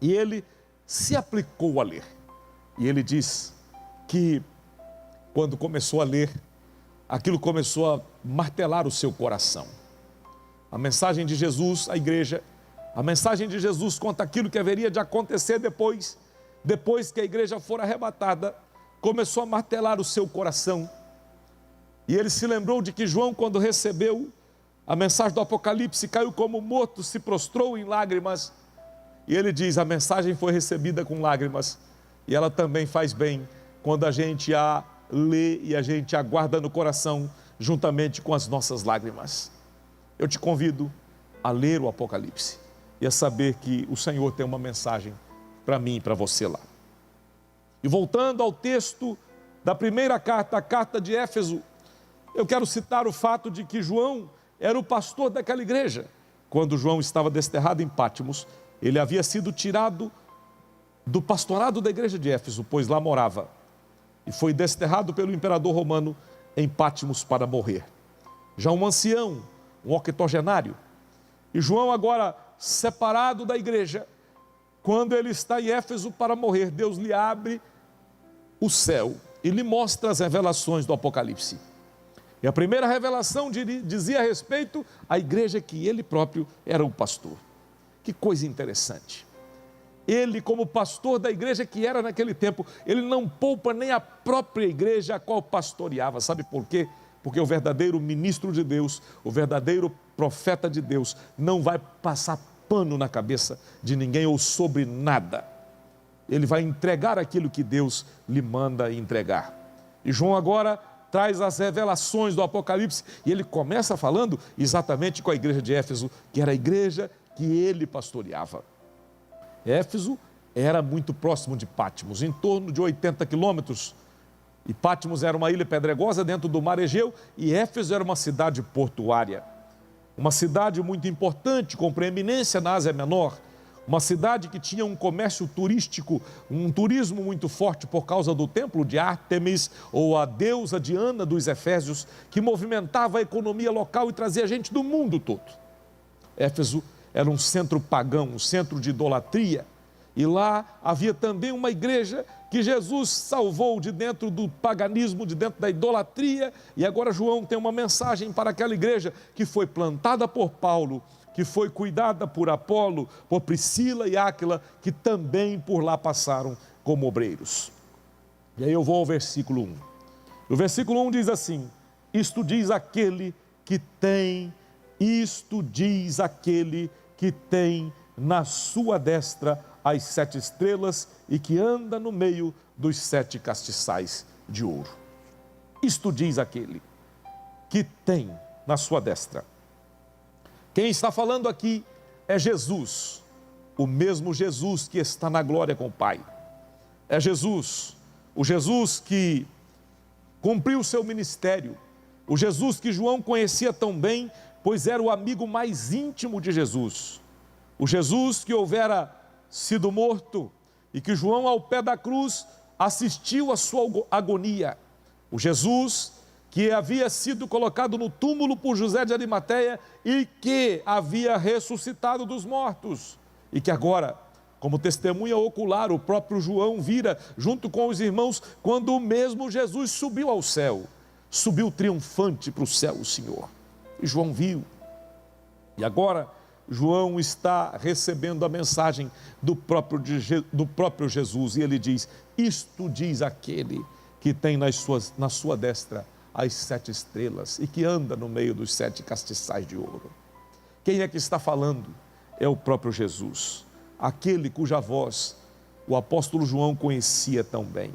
E ele se aplicou a ler. E ele diz que quando começou a ler, aquilo começou a martelar o seu coração. A mensagem de Jesus à igreja, a mensagem de Jesus conta aquilo que haveria de acontecer depois que a igreja for arrebatada, começou a martelar o seu coração. E ele se lembrou de que João, quando recebeu a mensagem do Apocalipse, caiu como morto, se prostrou em lágrimas. E ele diz, a mensagem foi recebida com lágrimas, e ela também faz bem quando a gente a lê e a gente a guarda no coração, juntamente com as nossas lágrimas. Eu te convido a ler o Apocalipse e a saber que o Senhor tem uma mensagem para mim e para você lá. E voltando ao texto da primeira carta, a carta de Éfeso, eu quero citar o fato de que João era o pastor daquela igreja. Quando João estava desterrado em Pátimos, ele havia sido tirado do pastorado da igreja de Éfeso, pois lá morava, e foi desterrado pelo imperador romano em Pátimos para morrer. Já um ancião, um octogenário, e João agora separado da igreja, quando ele está em Éfeso para morrer, Deus lhe abre o céu e lhe mostra as revelações do Apocalipse. E a primeira revelação dizia a respeito à igreja que ele próprio era o pastor. Que coisa interessante. Ele, como pastor da igreja que era naquele tempo, ele não poupa nem a própria igreja a qual pastoreava. Sabe por quê? Porque o verdadeiro ministro de Deus, o verdadeiro profeta de Deus, não vai passar pano na cabeça de ninguém ou sobre nada. Ele vai entregar aquilo que Deus lhe manda entregar. E João agora traz as revelações do Apocalipse e ele começa falando exatamente com a igreja de Éfeso, que era a igreja que ele pastoreava. Éfeso era muito próximo de Pátimos, em torno de 80 quilômetros. E Pátimos era uma ilha pedregosa dentro do mar Egeu e Éfeso era uma cidade portuária. Uma cidade muito importante, com preeminência na Ásia Menor. Uma cidade que tinha um comércio turístico, um turismo muito forte por causa do templo de Ártemis, ou a deusa Diana dos Efésios, que movimentava a economia local e trazia gente do mundo todo. Éfeso era um centro pagão, um centro de idolatria, e lá havia também uma igreja que Jesus salvou de dentro do paganismo, de dentro da idolatria, e agora João tem uma mensagem para aquela igreja que foi plantada por Paulo, que foi cuidada por Apolo, por Priscila e Áquila, que também por lá passaram como obreiros. E aí eu vou ao versículo 1. O versículo 1 diz assim: isto diz aquele que tem na sua destra as 7 estrelas e que anda no meio dos 7 castiçais de ouro. Isto diz aquele que tem na sua destra. Quem está falando aqui é Jesus, o mesmo Jesus que está na glória com o Pai. É Jesus, o Jesus que cumpriu o seu ministério, o Jesus que João conhecia tão bem, pois era o amigo mais íntimo de Jesus. O Jesus que houvera sido morto e que João, ao pé da cruz, assistiu à sua agonia. O Jesus que havia sido colocado no túmulo por José de Arimateia e que havia ressuscitado dos mortos. E que agora, como testemunha ocular, o próprio João vira, junto com os irmãos, quando o mesmo Jesus subiu ao céu. Subiu triunfante para o céu o Senhor. E João viu. E agora, João está recebendo a mensagem do próprio Jesus. E ele diz: isto diz aquele que tem na sua destra as 7 estrelas e que anda no meio dos 7 castiçais de ouro. Quem é que está falando? É o próprio Jesus, aquele cuja voz o apóstolo João conhecia tão bem,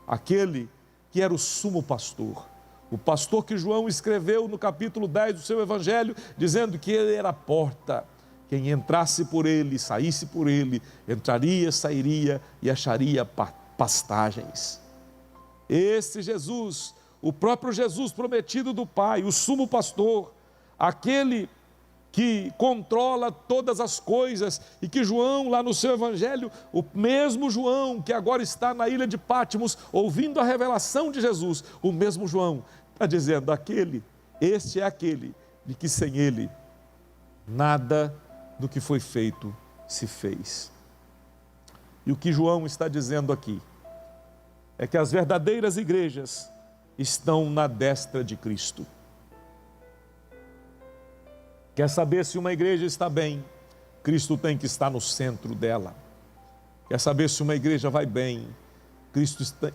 aquele que era o sumo pastor, o pastor que João escreveu no capítulo 10 do seu evangelho, dizendo que ele era a porta. Quem entrasse por ele, saísse por ele, entraria, sairia e acharia pastagens. Esse Jesus, o próprio Jesus prometido do Pai, o sumo pastor, aquele que controla todas as coisas, e que João, lá no seu evangelho, o mesmo João que agora está na ilha de Patmos, ouvindo a revelação de Jesus, o mesmo João está dizendo, este é aquele de que sem ele, nada do que foi feito se fez. E o que João está dizendo aqui, é que as verdadeiras igrejas estão na destra de Cristo. Quer saber se uma igreja está bem? Cristo tem que estar no centro dela. Quer saber se uma igreja vai bem?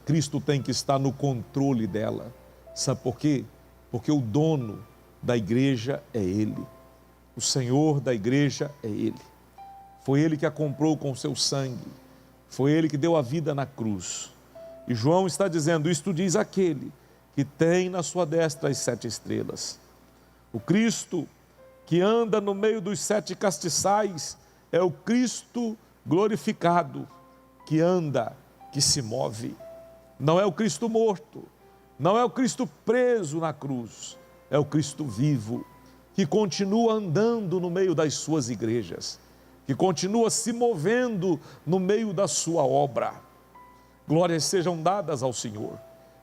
Cristo tem que estar no controle dela. Sabe por quê? Porque o dono da igreja é Ele. O Senhor da igreja é Ele. Foi Ele que a comprou com o seu sangue. Foi Ele que deu a vida na cruz. E João está dizendo, isto diz aquele que tem na sua destra as 7 estrelas. O Cristo que anda no meio dos 7 castiçais é o Cristo glorificado, que anda, que se move. Não é o Cristo morto, não é o Cristo preso na cruz, é o Cristo vivo, que continua andando no meio das suas igrejas, que continua se movendo no meio da sua obra. Glórias sejam dadas ao Senhor.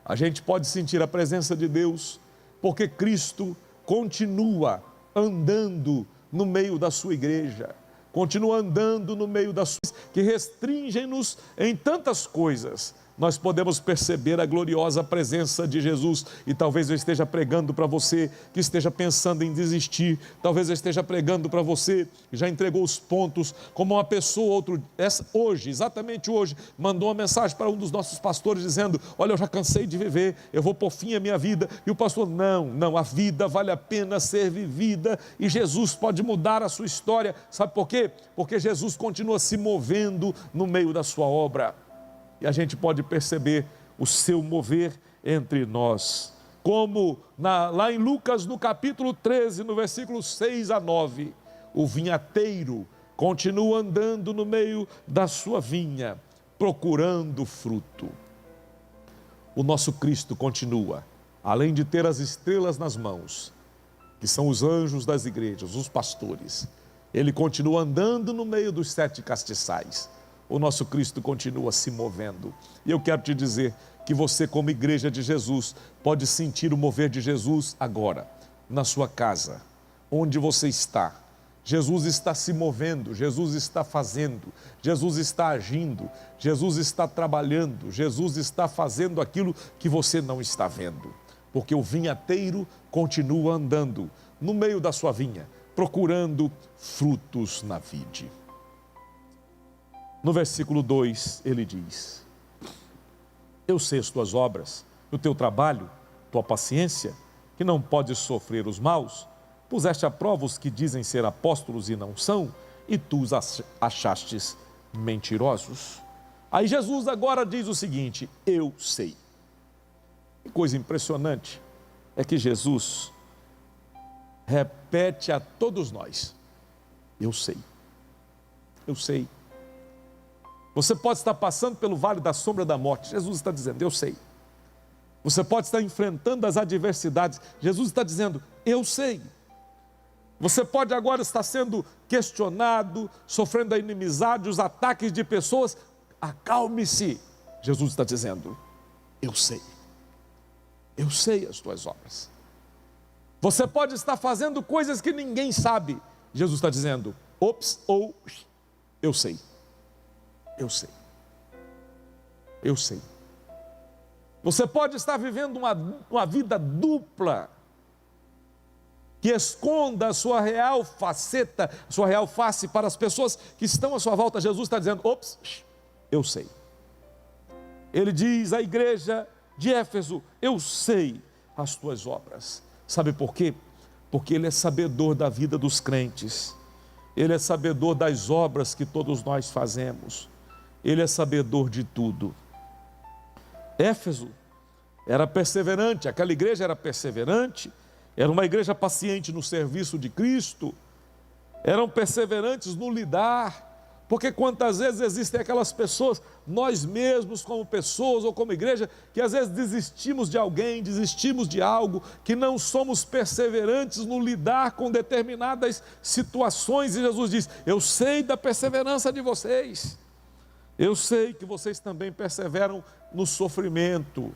A gente pode sentir a presença de Deus, porque Cristo continua andando no meio da sua igreja, continua andando no meio das suas, que restringem-nos em tantas coisas. Nós podemos perceber a gloriosa presença de Jesus, e talvez eu esteja pregando para você que esteja pensando em desistir, talvez eu esteja pregando para você que já entregou os pontos, como uma pessoa exatamente hoje, mandou uma mensagem para um dos nossos pastores dizendo, olha, eu já cansei de viver, eu vou pôr fim à minha vida, e o pastor, não, a vida vale a pena ser vivida, e Jesus pode mudar a sua história. Sabe por quê? Porque Jesus continua se movendo no meio da sua obra. E a gente pode perceber o seu mover entre nós. Como lá em Lucas, no capítulo 13, no versículo 6 a 9, o vinhateiro continua andando no meio da sua vinha, procurando fruto. O nosso Cristo continua, além de ter as estrelas nas mãos, que são os anjos das igrejas, os pastores, ele continua andando no meio dos 7 castiçais. O nosso Cristo continua se movendo. E eu quero te dizer que você, como igreja de Jesus, pode sentir o mover de Jesus agora, na sua casa, onde você está. Jesus está se movendo, Jesus está fazendo, Jesus está agindo, Jesus está trabalhando, Jesus está fazendo aquilo que você não está vendo. Porque o vinhateiro continua andando no meio da sua vinha, procurando frutos na vide. No versículo 2, ele diz, eu sei as tuas obras, o teu trabalho, tua paciência, que não podes sofrer os maus, puseste à prova os que dizem ser apóstolos e não são, e tu os achastes mentirosos. Aí Jesus agora diz o seguinte, eu sei. Que coisa impressionante é que Jesus repete a todos nós, eu sei, eu sei. Você pode estar passando pelo vale da sombra da morte, Jesus está dizendo, eu sei. Você pode estar enfrentando as adversidades, Jesus está dizendo, eu sei. Você pode agora estar sendo questionado, sofrendo a inimizade, os ataques de pessoas, acalme-se. Jesus está dizendo, eu sei as tuas obras. Você pode estar fazendo coisas que ninguém sabe, Jesus está dizendo, eu sei. Eu sei. Você pode estar vivendo uma vida dupla, que esconda a sua real faceta, a sua real face para as pessoas que estão à sua volta. Jesus está dizendo, eu sei. Ele diz à igreja de Éfeso, eu sei as tuas obras. Sabe por quê? Porque Ele é sabedor da vida dos crentes. Ele é sabedor das obras que todos nós fazemos. Ele é sabedor de tudo. Éfeso era perseverante, aquela igreja era perseverante, era uma igreja paciente no serviço de Cristo, eram perseverantes no lidar Porque quantas vezes existem aquelas pessoas, nós mesmos como pessoas ou como igreja, que às vezes desistimos de alguém, desistimos de algo, que não somos perseverantes no lidar com determinadas situações. E Jesus diz: eu sei da perseverança de vocês, eu sei que vocês também perseveram no sofrimento,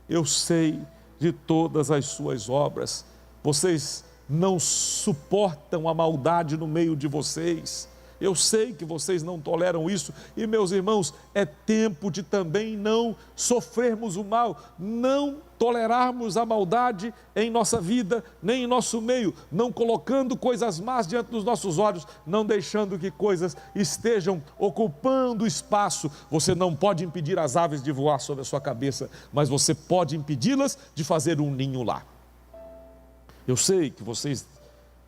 eu sei de todas as suas obras, vocês não suportam a maldade no meio de vocês. Eu sei que vocês não toleram isso. E, meus irmãos, é tempo de também não sofrermos o mal, não tolerarmos a maldade em nossa vida, nem em nosso meio, não colocando coisas más diante dos nossos olhos, não deixando que coisas estejam ocupando espaço. Você não pode impedir as aves de voar sobre a sua cabeça, mas você pode impedi-las de fazer um ninho lá. Eu sei que vocês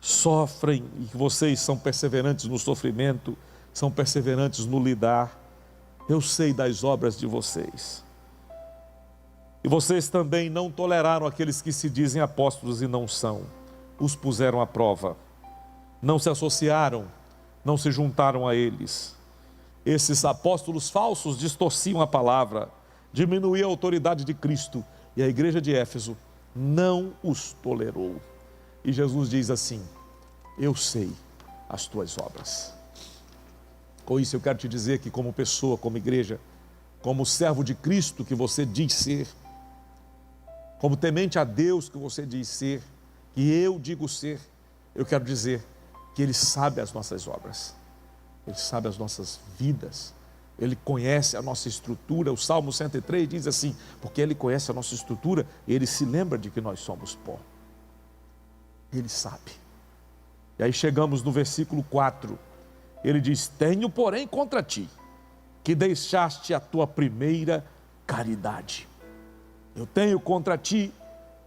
sofrem e que vocês são perseverantes no sofrimento, são perseverantes no lidar. Eu sei das obras de vocês. E vocês também não toleraram aqueles que se dizem apóstolos e não são. Os puseram à prova. Não se associaram, não se juntaram a eles. Esses apóstolos falsos distorciam a palavra, diminuíam a autoridade de Cristo. E a igreja de Éfeso não os tolerou. E Jesus diz assim: eu sei as tuas obras. Com isso eu quero te dizer que como pessoa, como igreja, como servo de Cristo que você diz ser, como temente a Deus que você diz ser, que eu digo ser, eu quero dizer que Ele sabe as nossas obras, Ele sabe as nossas vidas, Ele conhece a nossa estrutura. O Salmo 103 diz assim: porque Ele conhece a nossa estrutura, Ele se lembra de que nós somos pó. Ele sabe. E aí chegamos no versículo 4, ele diz: tenho porém contra ti, que deixaste a tua primeira caridade. Eu tenho contra ti,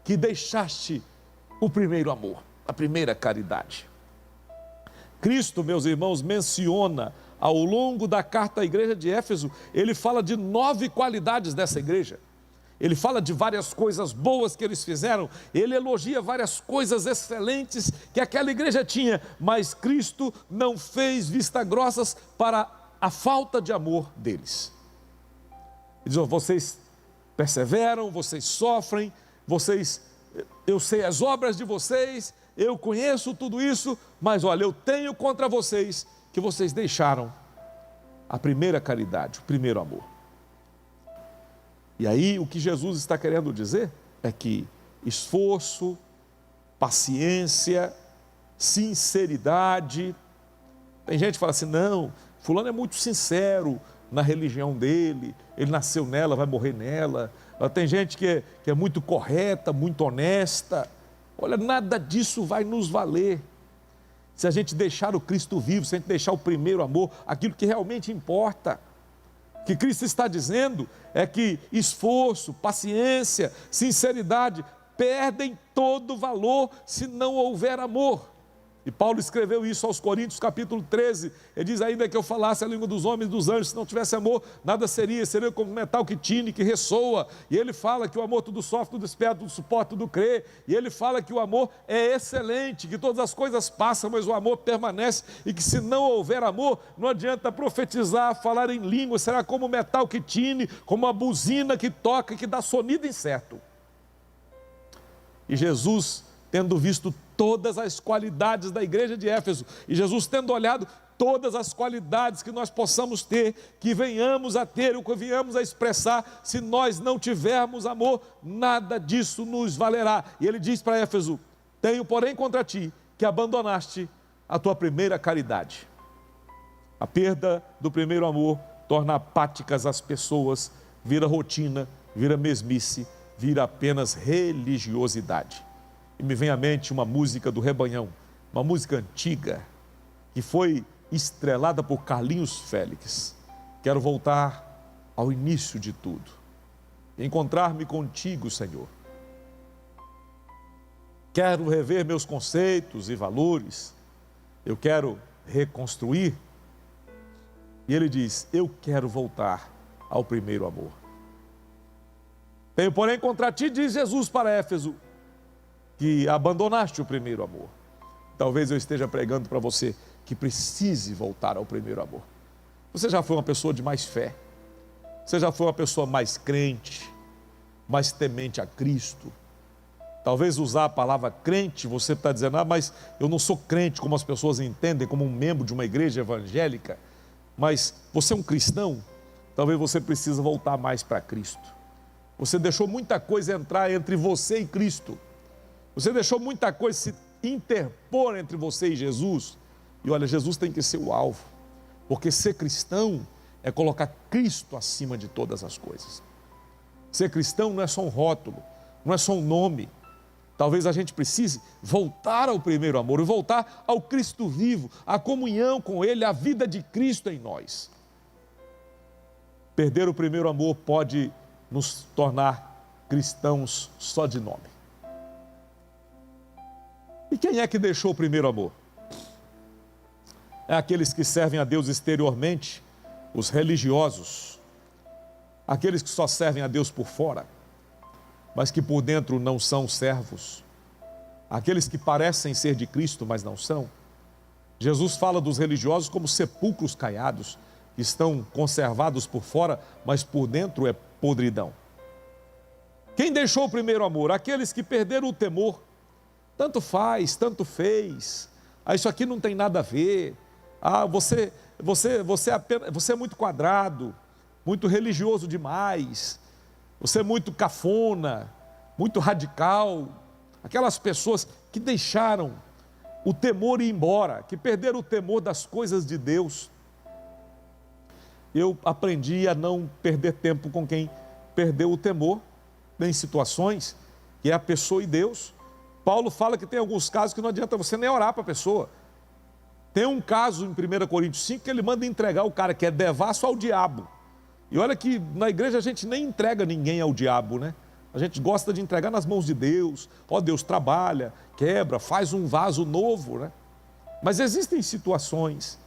que deixaste o primeiro amor, a primeira caridade. Cristo, meus irmãos, menciona ao longo da carta à igreja de Éfeso, ele fala de 9 qualidades dessa igreja. Ele fala de várias coisas boas que eles fizeram, ele elogia várias coisas excelentes que aquela igreja tinha, mas Cristo não fez vista grossas para a falta de amor deles. Ele diz: vocês perseveram, vocês sofrem, eu sei as obras de vocês, eu conheço tudo isso, mas olha, eu tenho contra vocês que vocês deixaram a primeira caridade, o primeiro amor. E aí o que Jesus está querendo dizer é que esforço, paciência, sinceridade. Tem gente que fala assim: não, fulano é muito sincero na religião dele, ele nasceu nela, vai morrer nela. Tem gente que é muito correta, muito honesta. Olha, nada disso vai nos valer se a gente deixar o Cristo vivo, se a gente deixar o primeiro amor, aquilo que realmente importa. O que Cristo está dizendo é que esforço, paciência, sinceridade perdem todo valor se não houver amor. E Paulo escreveu isso aos Coríntios, capítulo 13. Ele diz: ainda que eu falasse a língua dos homens e dos anjos, se não tivesse amor, nada seria como metal que tine, que ressoa. E ele fala que o amor tudo sofre, tudo espera, tudo suporta, tudo crê. E ele fala que o amor é excelente, que todas as coisas passam, mas o amor permanece. E que se não houver amor, não adianta profetizar, falar em língua, será como metal que tine, como uma buzina que toca, que dá sonido incerto. E Jesus, tendo visto todas as qualidades da igreja de Éfeso, e Jesus tendo olhado todas as qualidades que nós possamos ter, que venhamos a ter, ou que venhamos a expressar, se nós não tivermos amor, nada disso nos valerá. E ele diz para Éfeso: tenho porém contra ti, que abandonaste a tua primeira caridade. A perda do primeiro amor torna apáticas as pessoas, vira rotina, vira mesmice, vira apenas religiosidade. E me vem à mente uma música do Rebanhão, uma música antiga, que foi estrelada por Carlinhos Félix. Quero voltar ao início de tudo, encontrar-me contigo, Senhor. Quero rever meus conceitos e valores, eu quero reconstruir. E ele diz: eu quero voltar ao primeiro amor. Tenho, porém, contra ti, diz Jesus para Éfeso, que abandonaste o primeiro amor. Talvez eu esteja pregando para você que precise voltar ao primeiro amor. Você já foi uma pessoa de mais fé? Você já foi uma pessoa mais crente, mais temente a Cristo? Talvez usar a palavra crente, você está dizendo, mas eu não sou crente como as pessoas entendem, como um membro de uma igreja evangélica. Mas você é um cristão? Talvez você precise voltar mais para Cristo. Você deixou muita coisa entrar entre você e Cristo. Você deixou muita coisa se interpor entre você e Jesus. E olha, Jesus tem que ser o alvo. Porque ser cristão é colocar Cristo acima de todas as coisas. Ser cristão não é só um rótulo, não é só um nome. Talvez a gente precise voltar ao primeiro amor e voltar ao Cristo vivo, à comunhão com Ele, à vida de Cristo em nós. Perder o primeiro amor pode nos tornar cristãos só de nome. E quem é que deixou o primeiro amor? É aqueles que servem a Deus exteriormente, os religiosos, aqueles que só servem a Deus por fora, mas que por dentro não são servos, aqueles que parecem ser de Cristo, mas não são. Jesus fala dos religiosos como sepulcros caiados, que estão conservados por fora, mas por dentro é podridão. Quem deixou o primeiro amor? Aqueles que perderam o temor. Tanto faz, tanto fez. Isso aqui não tem nada a ver. Você é muito quadrado, muito religioso demais. Você é muito cafona, muito radical. Aquelas pessoas que deixaram o temor ir embora, que perderam o temor das coisas de Deus. Eu aprendi a não perder tempo com quem perdeu o temor em situações que é a pessoa e Deus. Paulo fala que tem alguns casos que não adianta você nem orar para a pessoa. Tem um caso em 1 Coríntios 5 que ele manda entregar o cara que é devasso ao diabo. E olha que na igreja a gente nem entrega ninguém ao diabo, né? A gente gosta de entregar nas mãos de Deus. Deus trabalha, quebra, faz um vaso novo, né? Mas existem situações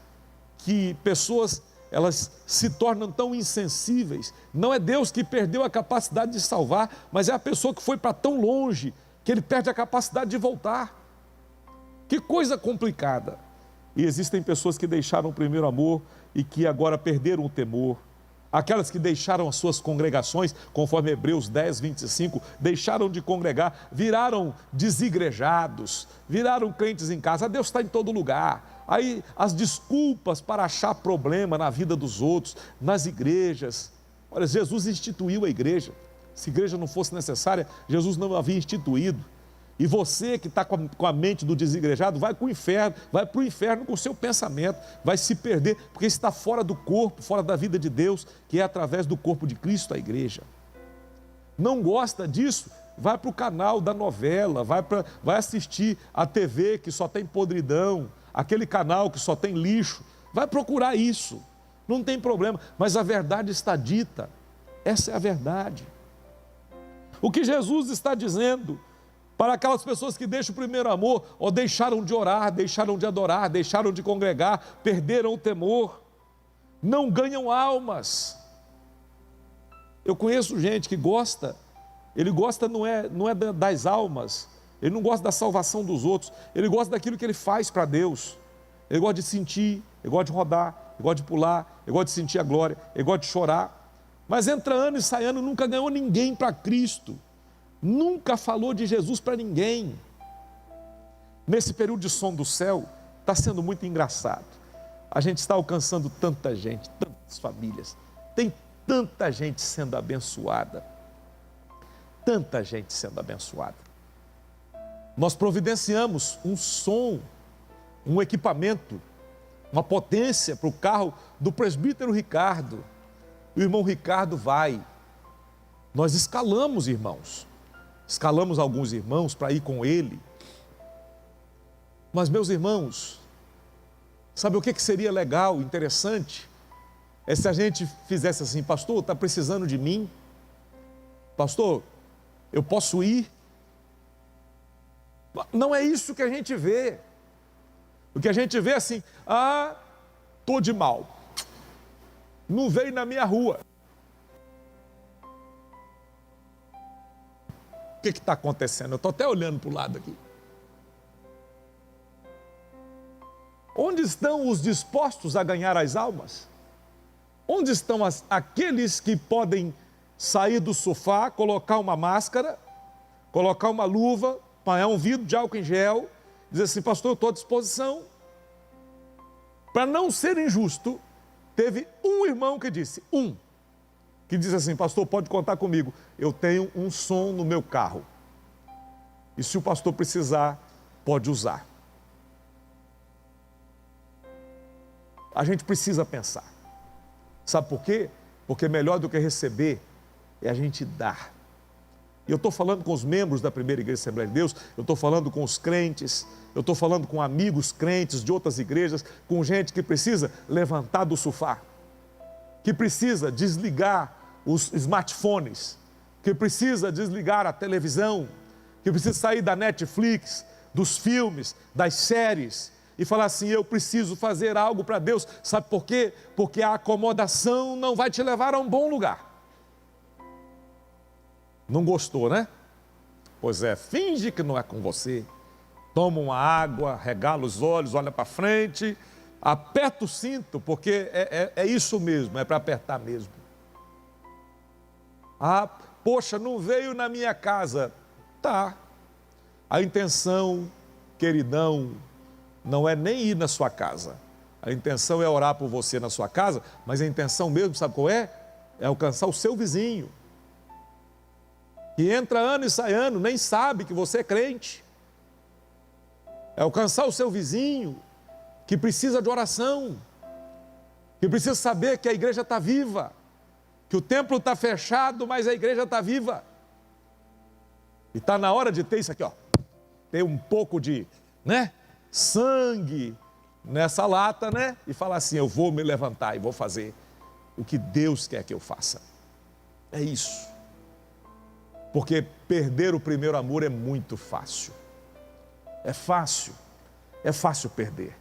que pessoas, elas se tornam tão insensíveis. Não é Deus que perdeu a capacidade de salvar, mas é a pessoa que foi para tão longe que ele perde a capacidade de voltar. Que coisa complicada. E existem pessoas que deixaram o primeiro amor e que agora perderam o temor. Aquelas que deixaram as suas congregações, conforme Hebreus 10, 25, deixaram de congregar, viraram desigrejados, viraram crentes em casa. Deus está em todo lugar. Aí as desculpas para achar problema na vida dos outros, nas igrejas. Olha, Jesus instituiu a igreja. Se a igreja não fosse necessária, Jesus não havia instituído. E você que está com a mente do desigrejado, vai para o inferno com o seu pensamento, vai se perder, porque está fora do corpo, fora da vida de Deus, que é através do corpo de Cristo a igreja. Não gosta disso? Vai para o canal da novela, vai assistir a TV que só tem podridão, aquele canal que só tem lixo, vai procurar isso, não tem problema, mas a verdade está dita, essa é a verdade. O que Jesus está dizendo para aquelas pessoas que deixam o primeiro amor, ou deixaram de orar, deixaram de adorar, deixaram de congregar, perderam o temor, não ganham almas. Eu conheço gente que gosta, ele gosta não é das almas, ele não gosta da salvação dos outros, ele gosta daquilo que ele faz para Deus. Ele gosta de sentir, ele gosta de rodar, ele gosta de pular, ele gosta de sentir a glória, ele gosta de chorar. Mas entra ano e sai ano, nunca ganhou ninguém para Cristo. Nunca falou de Jesus para ninguém. Nesse período de som do céu, está sendo muito engraçado. A gente está alcançando tanta gente, tantas famílias. Tem tanta gente sendo abençoada. Tanta gente sendo abençoada. Nós providenciamos um som, um equipamento, uma potência para o carro do presbítero Ricardo. O irmão Ricardo vai. Nós escalamos, irmãos. Escalamos alguns irmãos para ir com ele. Mas, meus irmãos, sabe o que seria legal, interessante? É se a gente fizesse assim: pastor, está precisando de mim? Pastor, eu posso ir? Não é isso que a gente vê. O que a gente vê é assim: estou de mal, não veio na minha rua. O que está acontecendo? Eu estou até olhando para o lado aqui. Onde estão os dispostos a ganhar as almas? Onde estão aqueles que podem sair do sofá, colocar uma máscara, colocar uma luva, apanhar um vidro de álcool em gel, dizer assim, pastor, eu estou à disposição. Para não ser injusto, teve um irmão que disse assim, pastor, pode contar comigo, eu tenho um som no meu carro. E se o pastor precisar, pode usar. A gente precisa pensar. Sabe por quê? Porque melhor do que receber é a gente dar. E eu estou falando com os membros da Primeira Igreja Assembleia de Deus, eu estou falando com os crentes, eu estou falando com amigos crentes de outras igrejas, com gente que precisa levantar do sofá, que precisa desligar os smartphones, que precisa desligar a televisão, que precisa sair da Netflix, dos filmes, das séries, e falar assim, eu preciso fazer algo para Deus. Sabe por quê? Porque a acomodação não vai te levar a um bom lugar. Não gostou, né? Pois é, finge que não é com você. Toma uma água, regala os olhos, olha para frente, aperta o cinto, porque é isso mesmo, é para apertar mesmo. Ah, poxa, não veio na minha casa. Tá. A intenção, queridão, não é nem ir na sua casa. A intenção é orar por você na sua casa, mas a intenção mesmo, sabe qual é? É alcançar o seu vizinho. Que entra ano e sai ano, nem sabe que você é crente. É alcançar o seu vizinho, que precisa de oração, que precisa saber que a igreja está viva, que o templo está fechado, mas a igreja está viva. E está na hora de ter isso aqui, ó, ter um pouco de, sangue nessa lata, e falar assim, eu vou me levantar e vou fazer o que Deus quer que eu faça. É isso. Porque perder o primeiro amor é muito fácil. É fácil perder.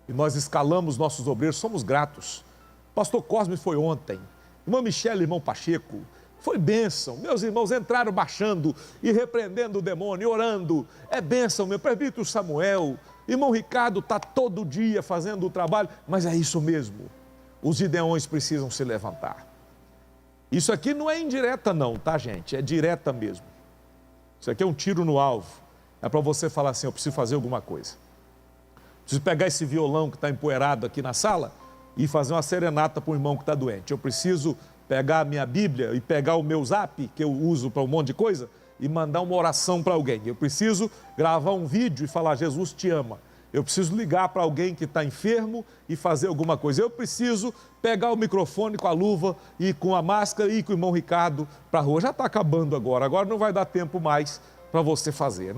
E nós escalamos nossos obreiros, somos gratos. Pastor Cosme foi ontem, irmã Michele, irmão Pacheco, foi bênção. Meus irmãos entraram baixando e repreendendo o demônio, e orando. É bênção, meu presbítero Samuel, irmão Ricardo está todo dia fazendo o trabalho, mas é isso mesmo. Os gideões precisam se levantar. Isso aqui não é indireta não, tá gente? É direta mesmo. Isso aqui é um tiro no alvo. É para você falar assim, eu preciso fazer alguma coisa. Preciso pegar esse violão que está empoeirado aqui na sala e fazer uma serenata para o irmão que está doente. Eu preciso pegar a minha Bíblia e pegar o meu zap, que eu uso para um monte de coisa, e mandar uma oração para alguém. Eu preciso gravar um vídeo e falar, Jesus te ama. Eu preciso ligar para alguém que está enfermo e fazer alguma coisa. Eu preciso pegar o microfone com a luva e com a máscara e ir com o irmão Ricardo para a rua. Já está acabando agora não vai dar tempo mais para você fazer,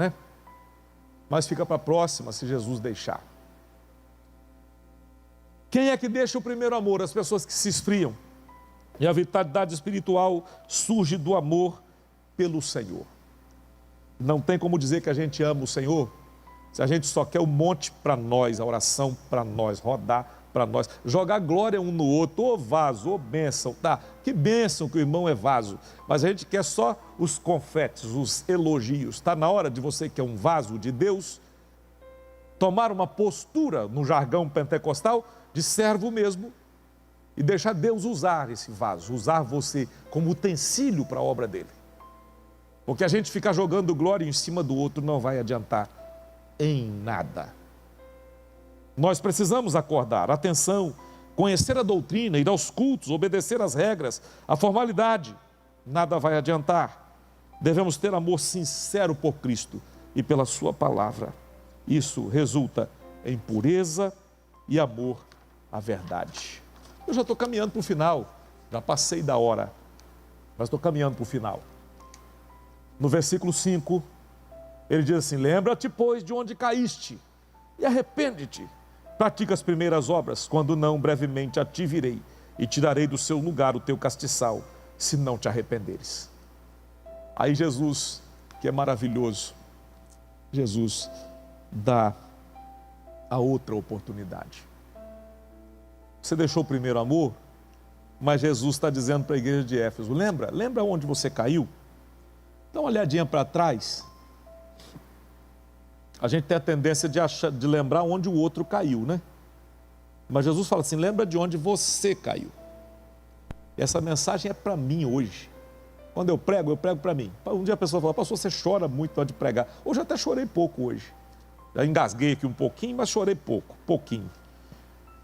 Mas fica para a próxima, se Jesus deixar. Quem é que deixa o primeiro amor? As pessoas que se esfriam. E a vitalidade espiritual surge do amor pelo Senhor. Não tem como dizer que a gente ama o Senhor se a gente só quer um monte para nós, a oração para nós, rodar para nós, jogar glória um no outro, ô vaso, ô bênção, tá? Que bênção que o irmão é vaso, mas a gente quer só os confetes, os elogios. Está na hora de você que é um vaso de Deus, tomar uma postura, no jargão pentecostal, de servo mesmo, e deixar Deus usar esse vaso, usar você como utensílio para a obra dele. Porque a gente ficar jogando glória em cima do outro não vai adiantar em nada. Nós precisamos acordar, atenção, conhecer a doutrina, ir aos cultos, obedecer às regras, a formalidade, nada vai adiantar. Devemos ter amor sincero por Cristo e pela sua palavra. Isso resulta em pureza e amor à verdade. Eu já estou caminhando para o final, já passei da hora, mas estou caminhando para o final. No versículo 5, ele diz assim, lembra-te, pois, de onde caíste, e arrepende-te. Pratica as primeiras obras, quando não, brevemente a ti virei, e tirarei do seu lugar o teu castiçal, se não te arrependeres. Aí Jesus, que é maravilhoso, Jesus dá a outra oportunidade. Você deixou o primeiro amor, mas Jesus está dizendo para a igreja de Éfeso, lembra onde você caiu? Dá uma olhadinha para trás. A gente tem a tendência de lembrar onde o outro caiu, Mas Jesus fala assim, lembra de onde você caiu. E essa mensagem é para mim hoje. Quando eu prego para mim. Um dia a pessoa fala, pastor, você chora muito antes de pregar. Hoje eu até chorei pouco hoje. Já engasguei aqui um pouquinho, mas chorei pouquinho.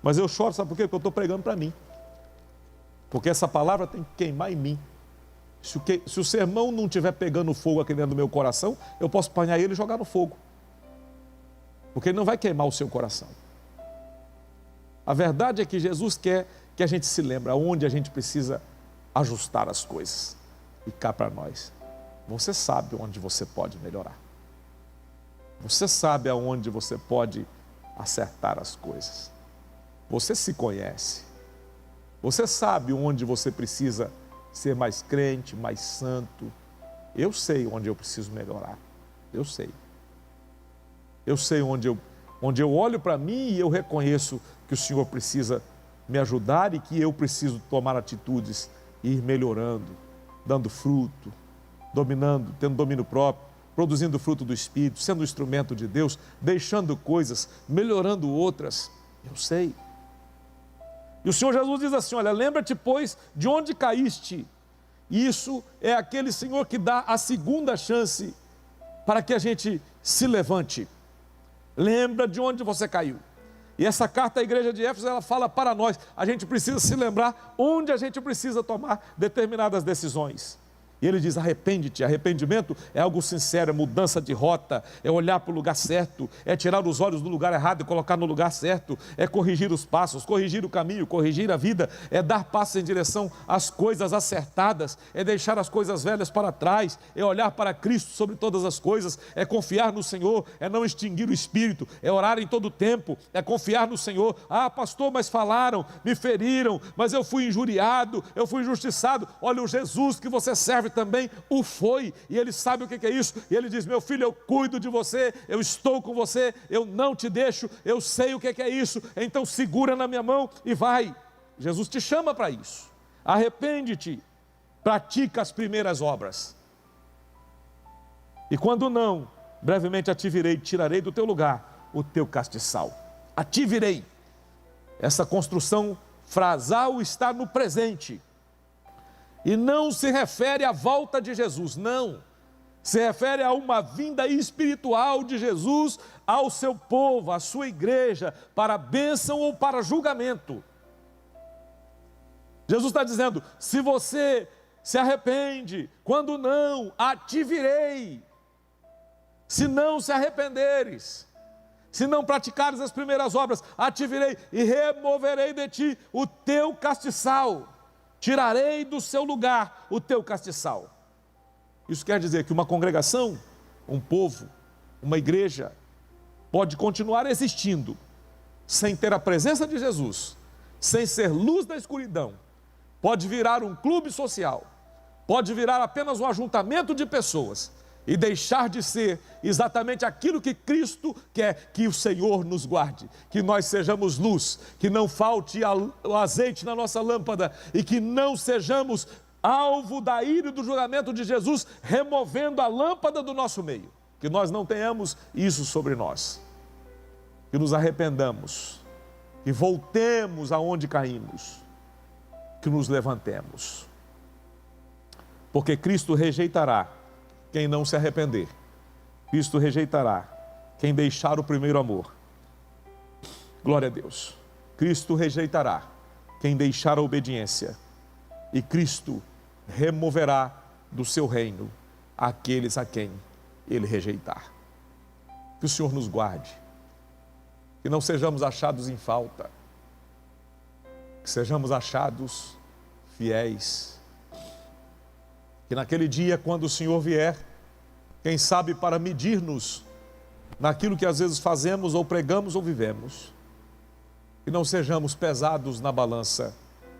Mas eu choro, sabe por quê? Porque eu estou pregando para mim. Porque essa palavra tem que queimar em mim. Se o sermão não estiver pegando fogo aqui dentro do meu coração, eu posso apanhar ele e jogar no fogo. Porque ele não vai queimar o seu coração. A verdade é que Jesus quer que a gente se lembre aonde a gente precisa ajustar as coisas. E cá para nós, você sabe onde você pode melhorar. Você sabe aonde você pode acertar as coisas. Você se conhece. Você sabe onde você precisa ser mais crente, mais santo. Eu sei onde eu preciso melhorar. Eu sei. Eu sei onde eu olho para mim e eu reconheço que o Senhor precisa me ajudar e que eu preciso tomar atitudes e ir melhorando, dando fruto, dominando, tendo domínio próprio, produzindo fruto do Espírito, sendo instrumento de Deus, deixando coisas, melhorando outras. Eu sei. E o Senhor Jesus diz assim, olha, lembra-te, pois, de onde caíste. Isso é aquele Senhor que dá a segunda chance para que a gente se levante. Lembra de onde você caiu. E essa carta à igreja de Éfeso, ela fala para nós, a gente precisa se lembrar onde a gente precisa tomar determinadas decisões. E ele diz, arrepende-te. Arrependimento é algo sincero, é mudança de rota, é olhar para o lugar certo, é tirar os olhos do lugar errado e colocar no lugar certo, é corrigir os passos, corrigir o caminho, corrigir a vida, é dar passos em direção às coisas acertadas, é deixar as coisas velhas para trás, é olhar para Cristo sobre todas as coisas, é confiar no Senhor, é não extinguir o Espírito, é orar em todo o tempo, é confiar no Senhor. Ah, pastor, mas falaram, me feriram, mas eu fui injuriado, eu fui injustiçado. Olha, o Jesus que você serve também o foi, e ele sabe o que é isso, e ele diz, meu filho, eu cuido de você, eu estou com você, eu não te deixo, eu sei o que é isso, então segura na minha mão e vai. Jesus te chama para isso. Arrepende-te, pratica as primeiras obras, e quando não, brevemente ativirei, tirarei do teu lugar o teu castiçal. Ativirei. Essa construção frasal está no presente, e não se refere à volta de Jesus, não. Se refere a uma vinda espiritual de Jesus ao seu povo, à sua igreja, para bênção ou para julgamento. Jesus está dizendo, se você se arrepende, quando não, ativirei. Se não se arrependeres, se não praticares as primeiras obras, ativirei e removerei de ti o teu castiçal. Tirarei do seu lugar o teu castiçal. Isso quer dizer que uma congregação, um povo, uma igreja, pode continuar existindo, sem ter a presença de Jesus, sem ser luz da escuridão. Pode virar um clube social, pode virar apenas um ajuntamento de pessoas, e deixar de ser exatamente aquilo que Cristo quer que o Senhor nos guarde, que nós sejamos luz, que não falte o azeite na nossa lâmpada e que não sejamos alvo da ira e do julgamento de Jesus, removendo a lâmpada do nosso meio, que nós não tenhamos isso sobre nós, que nos arrependamos, que voltemos aonde caímos, que nos levantemos, porque Cristo rejeitará quem não se arrepender. Cristo rejeitará quem deixar o primeiro amor. Glória a Deus. Cristo rejeitará quem deixar a obediência. E Cristo removerá do seu reino aqueles a quem ele rejeitar. Que o Senhor nos guarde. Que não sejamos achados em falta. Que sejamos achados fiéis. Que naquele dia, quando o Senhor vier, quem sabe para medir-nos naquilo que às vezes fazemos ou pregamos ou vivemos, que não sejamos pesados na balança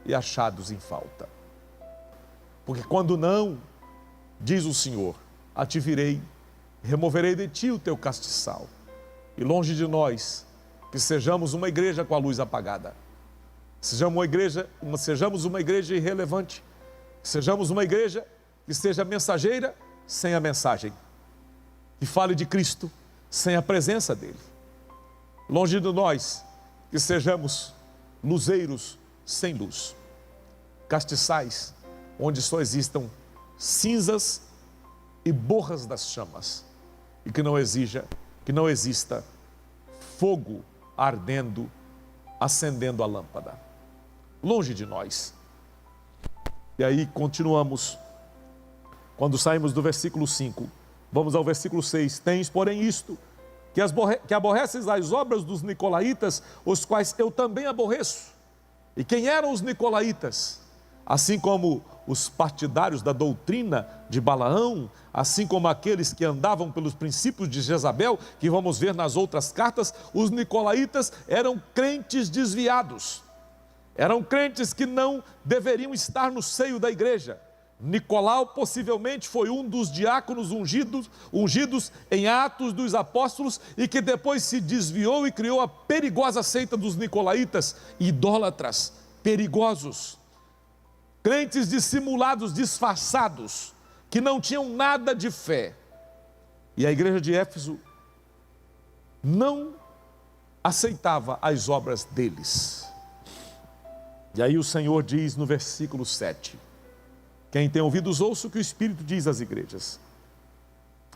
e achados em falta. Porque quando não, diz o Senhor, ativirei, removerei de ti o teu castiçal. E longe de nós, que sejamos uma igreja com a luz apagada. Sejamos uma igreja irrelevante. Sejamos uma igreja que seja mensageira sem a mensagem, que fale de Cristo sem a presença dele. Longe de nós, que sejamos luzeiros sem luz. castiçais, onde só existam cinzas e borras das chamas, e que não exista fogo ardendo, acendendo a lâmpada. Longe de nós. E aí continuamos. Quando saímos do versículo 5, vamos ao versículo 6. Tens, porém, isto, que aborreces as obras dos nicolaítas, os quais eu também aborreço. E quem eram os nicolaítas? Assim como os partidários da doutrina de Balaão, assim como aqueles que andavam pelos princípios de Jezabel, que vamos ver nas outras cartas, os nicolaítas eram crentes desviados. Eram crentes que não deveriam estar no seio da igreja. Nicolau possivelmente foi um dos diáconos ungidos em Atos dos Apóstolos e que depois se desviou e criou a perigosa seita dos nicolaítas, idólatras, perigosos, crentes dissimulados, disfarçados, que não tinham nada de fé. E a igreja de Éfeso não aceitava as obras deles. E aí o Senhor diz no versículo 7, quem tem ouvidos ouça o que o Espírito diz às igrejas.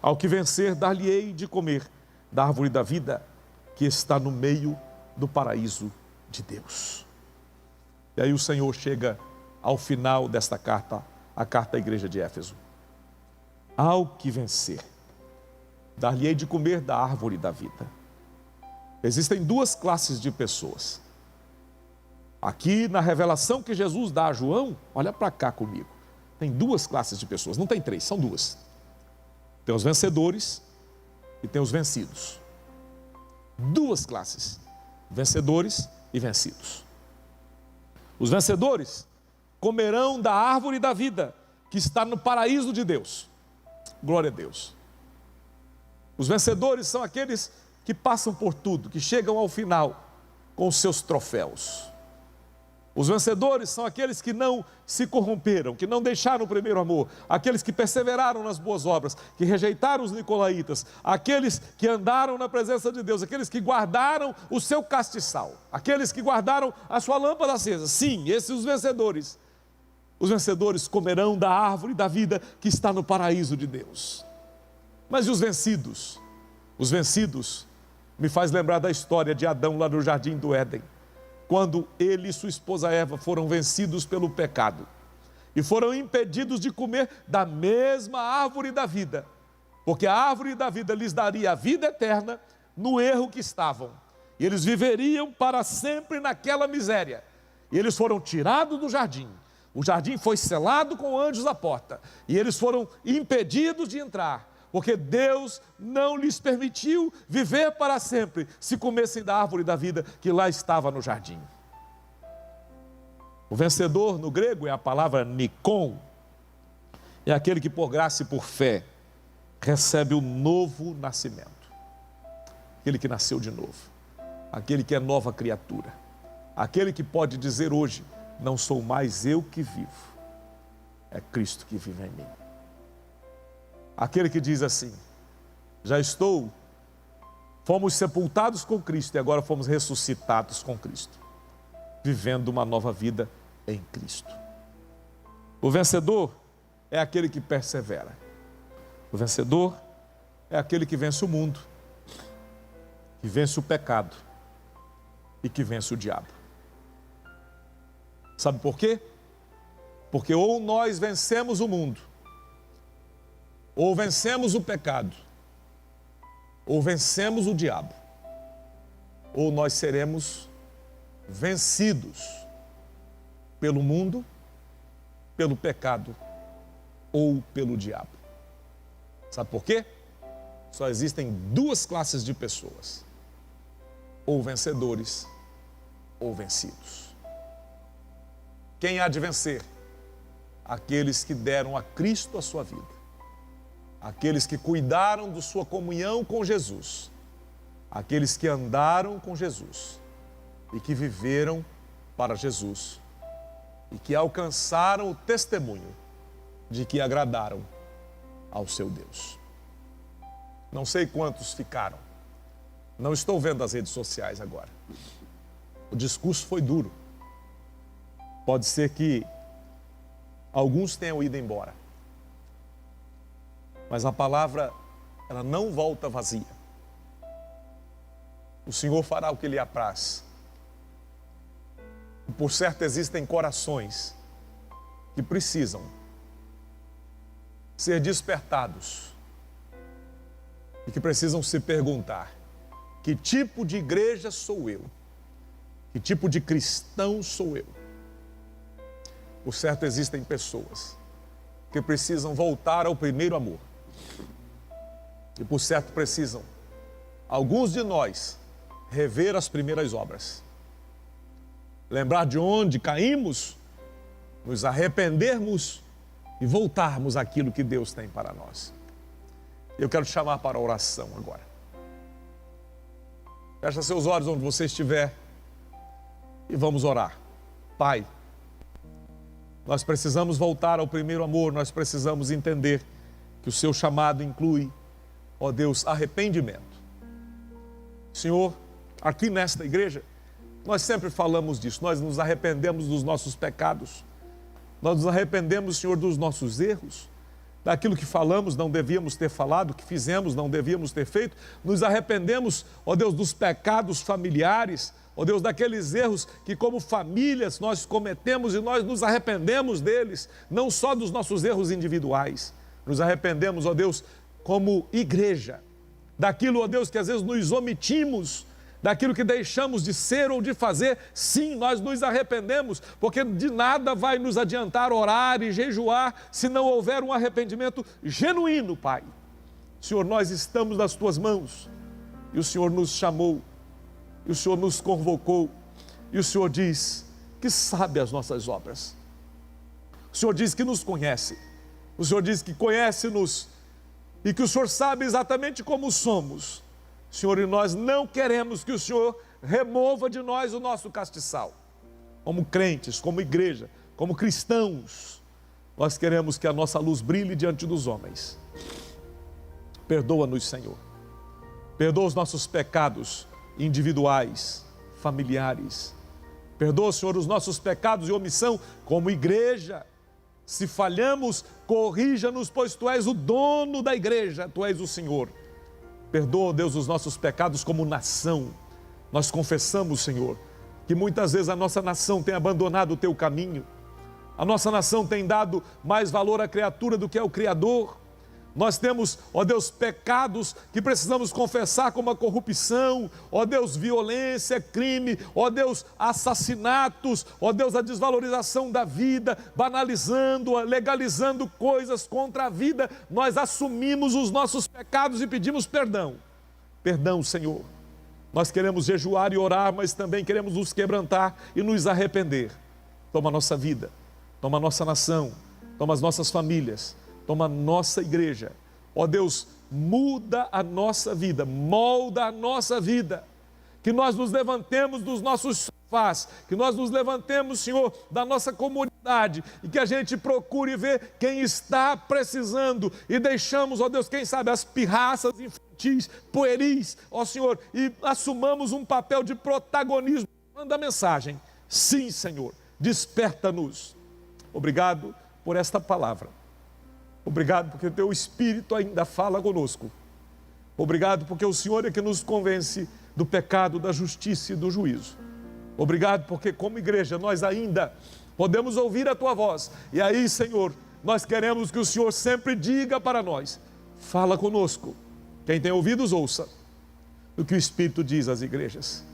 Ao que vencer, dar-lhe-ei de comer da árvore da vida, que está no meio do paraíso de Deus. E aí o Senhor chega ao final desta carta, a carta à igreja de Éfeso. Ao que vencer, dar-lhe-ei de comer da árvore da vida. Existem duas classes de pessoas. Aqui na revelação que Jesus dá a João, olha para cá comigo. Tem duas classes de pessoas, não tem três, são duas. Tem os vencedores e tem os vencidos. Duas classes, vencedores e vencidos. Os vencedores comerão da árvore da vida, que está no paraíso de Deus. Glória a Deus. Os vencedores são aqueles que passam por tudo, que chegam ao final com os seus troféus. Os vencedores são aqueles que não se corromperam, que não deixaram o primeiro amor, aqueles que perseveraram nas boas obras, que rejeitaram os nicolaítas, aqueles que andaram na presença de Deus, aqueles que guardaram o seu castiçal, aqueles que guardaram a sua lâmpada acesa. Sim, esses os vencedores. Os vencedores comerão da árvore da vida que está no paraíso de Deus. Mas e os vencidos? Os vencidos me faz lembrar da história de Adão lá no jardim do Éden. Quando ele e sua esposa Eva foram vencidos pelo pecado e foram impedidos de comer da mesma árvore da vida, porque a árvore da vida lhes daria a vida eterna no erro que estavam, e eles viveriam para sempre naquela miséria. E eles foram tirados do jardim, o jardim foi selado com anjos à porta, e eles foram impedidos de entrar, porque Deus não lhes permitiu viver para sempre se comessem da árvore da vida que lá estava no jardim. O vencedor no grego é a palavra nikon, é aquele que por graça e por fé recebe o novo nascimento, aquele que nasceu de novo, aquele que é nova criatura, aquele que pode dizer hoje, não sou mais eu que vivo, é Cristo que vive em mim. Aquele que diz assim, fomos sepultados com Cristo e agora fomos ressuscitados com Cristo, vivendo uma nova vida em Cristo. O vencedor é aquele que persevera. O vencedor é aquele que vence o mundo, que vence o pecado e que vence o diabo. Sabe por quê? Porque ou nós vencemos o mundo, ou vencemos o pecado, ou vencemos o diabo, ou nós seremos vencidos pelo mundo, pelo pecado ou pelo diabo. Sabe por quê? Só existem duas classes de pessoas, ou vencedores ou vencidos. Quem há de vencer? Aqueles que deram a Cristo a sua vida. Aqueles que cuidaram de sua comunhão com Jesus, aqueles que andaram com Jesus e que viveram para Jesus e que alcançaram o testemunho de que agradaram ao seu Deus. Não sei quantos ficaram, não estou vendo as redes sociais agora. O discurso foi duro. Pode ser que alguns tenham ido embora. Mas a palavra, ela não volta vazia. O Senhor fará o que lhe apraz. E por certo existem corações que precisam ser despertados e que precisam se perguntar: que tipo de igreja sou eu? Que tipo de cristão sou eu? Por certo existem pessoas que precisam voltar ao primeiro amor. E por certo precisam, alguns de nós, rever as primeiras obras. Lembrar de onde caímos, nos arrependermos e voltarmos àquilo que Deus tem para nós. Eu quero te chamar para a oração agora. Fecha seus olhos onde você estiver e vamos orar. Pai, nós precisamos voltar ao primeiro amor, nós precisamos entender que o seu chamado inclui, ó Deus, arrependimento. Senhor, aqui nesta igreja, nós sempre falamos disso, nós nos arrependemos dos nossos pecados, nós nos arrependemos, Senhor, dos nossos erros, daquilo que falamos não devíamos ter falado, que fizemos não devíamos ter feito, nos arrependemos, ó Deus, dos pecados familiares, ó Deus, daqueles erros que como famílias nós cometemos e nós nos arrependemos deles, não só dos nossos erros individuais, nos arrependemos, ó Deus, como igreja, daquilo, ó Deus, que às vezes nos omitimos, daquilo que deixamos de ser ou de fazer. Sim, nós nos arrependemos, porque de nada vai nos adiantar orar e jejuar se não houver um arrependimento genuíno, Pai. Senhor, nós estamos nas Tuas mãos e o Senhor nos chamou, e o Senhor nos convocou, e o Senhor diz que sabe as nossas obras. O Senhor diz que nos conhece, o Senhor diz que conhece-nos e que o Senhor sabe exatamente como somos. Senhor, e nós não queremos que o Senhor remova de nós o nosso castiçal. Como crentes, como igreja, como cristãos, nós queremos que a nossa luz brilhe diante dos homens. Perdoa-nos, Senhor. Perdoa os nossos pecados individuais, familiares. Perdoa, Senhor, os nossos pecados de omissão como igreja. Se falhamos, corrija-nos, pois Tu és o dono da igreja, Tu és o Senhor. Perdoa, Deus, os nossos pecados como nação. Nós confessamos, Senhor, que muitas vezes a nossa nação tem abandonado o Teu caminho. A nossa nação tem dado mais valor à criatura do que ao Criador. Nós temos, ó Deus, pecados que precisamos confessar, como a corrupção, ó Deus, violência, crime, ó Deus, assassinatos, ó Deus, a desvalorização da vida, banalizando-a, legalizando coisas contra a vida. Nós assumimos os nossos pecados e pedimos perdão. Perdão, Senhor. Nós queremos jejuar e orar, mas também queremos nos quebrantar e nos arrepender. Toma a nossa vida, toma a nossa nação, toma as nossas famílias, toma a nossa igreja. Ó Deus, muda a nossa vida, molda a nossa vida. Que nós nos levantemos dos nossos sofás, que nós nos levantemos, Senhor, da nossa comunidade e que a gente procure ver quem está precisando e deixamos, ó Deus, quem sabe as pirraças infantis, pueris, ó Senhor, e assumamos um papel de protagonismo. Manda a mensagem. Sim, Senhor, desperta-nos. Obrigado por esta palavra. Obrigado porque o Teu Espírito ainda fala conosco. Obrigado porque o Senhor é que nos convence do pecado, da justiça e do juízo. Obrigado porque como igreja nós ainda podemos ouvir a Tua voz. E aí, Senhor, nós queremos que o Senhor sempre diga para nós: fala conosco. Quem tem ouvidos, ouça o que o Espírito diz às igrejas.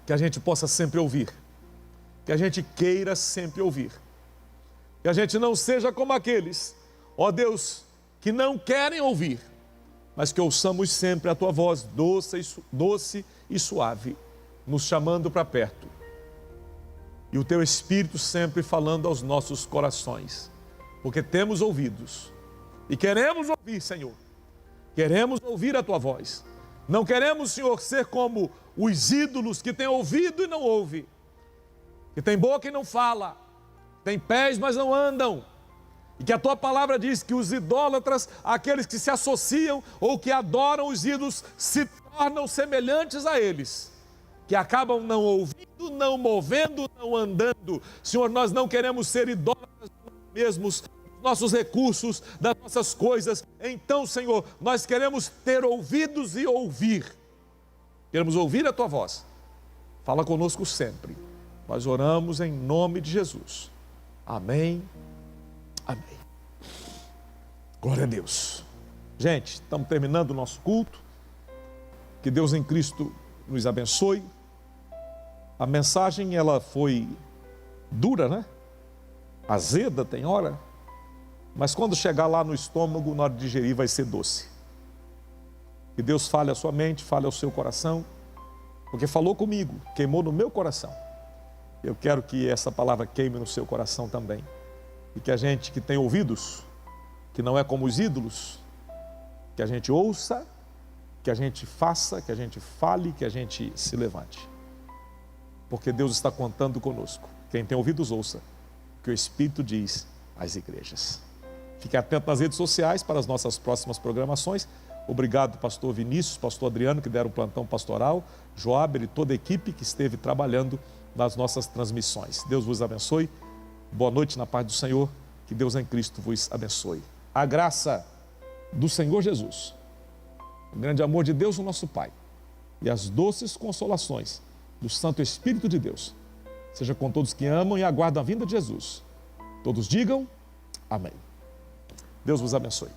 Que a gente possa sempre ouvir. Que a gente queira sempre ouvir. Que a gente não seja como aqueles, ó Deus, que não querem ouvir, mas que ouçamos sempre a Tua voz doce e suave, nos chamando para perto. E o Teu Espírito sempre falando aos nossos corações, porque temos ouvidos e queremos ouvir, Senhor. Queremos ouvir a Tua voz. Não queremos, Senhor, ser como os ídolos que têm ouvido e não ouvem, que têm boca e não fala, tem pés, mas não andam. E que a Tua palavra diz que os idólatras, aqueles que se associam ou que adoram os ídolos, se tornam semelhantes a eles. que acabam não ouvindo, não movendo, não andando. Senhor, nós não queremos ser idólatras de nós mesmos, nossos recursos, das nossas coisas. Então, Senhor, nós queremos ter ouvidos e ouvir. Queremos ouvir a Tua voz. Fala conosco sempre. Nós oramos em nome de Jesus. Amém. Amém. Glória a Deus. Gente, estamos terminando o nosso culto. Que Deus em Cristo nos abençoe. A mensagem, ela foi dura, né? Azeda, tem hora. Mas quando chegar lá no estômago, na hora de digerir, vai ser doce. Que Deus fale à sua mente, fale ao seu coração. Porque falou comigo, queimou no meu coração. Eu quero que essa palavra queime no seu coração também. E que a gente que tem ouvidos, que não é como os ídolos, que a gente ouça, que a gente faça, que a gente fale, que a gente se levante. Porque Deus está contando conosco. Quem tem ouvidos, ouça o que o Espírito diz às igrejas. Fique atento nas redes sociais para as nossas próximas programações. Obrigado, pastor Vinícius, pastor Adriano, que deram o plantão pastoral, Joaber e toda a equipe que esteve trabalhando nas nossas transmissões. Deus vos abençoe. Boa noite na paz do Senhor. Que Deus em Cristo vos abençoe. A graça do Senhor Jesus, o grande amor de Deus, o nosso Pai, e as doces consolações do Santo Espírito de Deus, seja com todos que amam e aguardam a vinda de Jesus. Todos digam amém. Deus vos abençoe.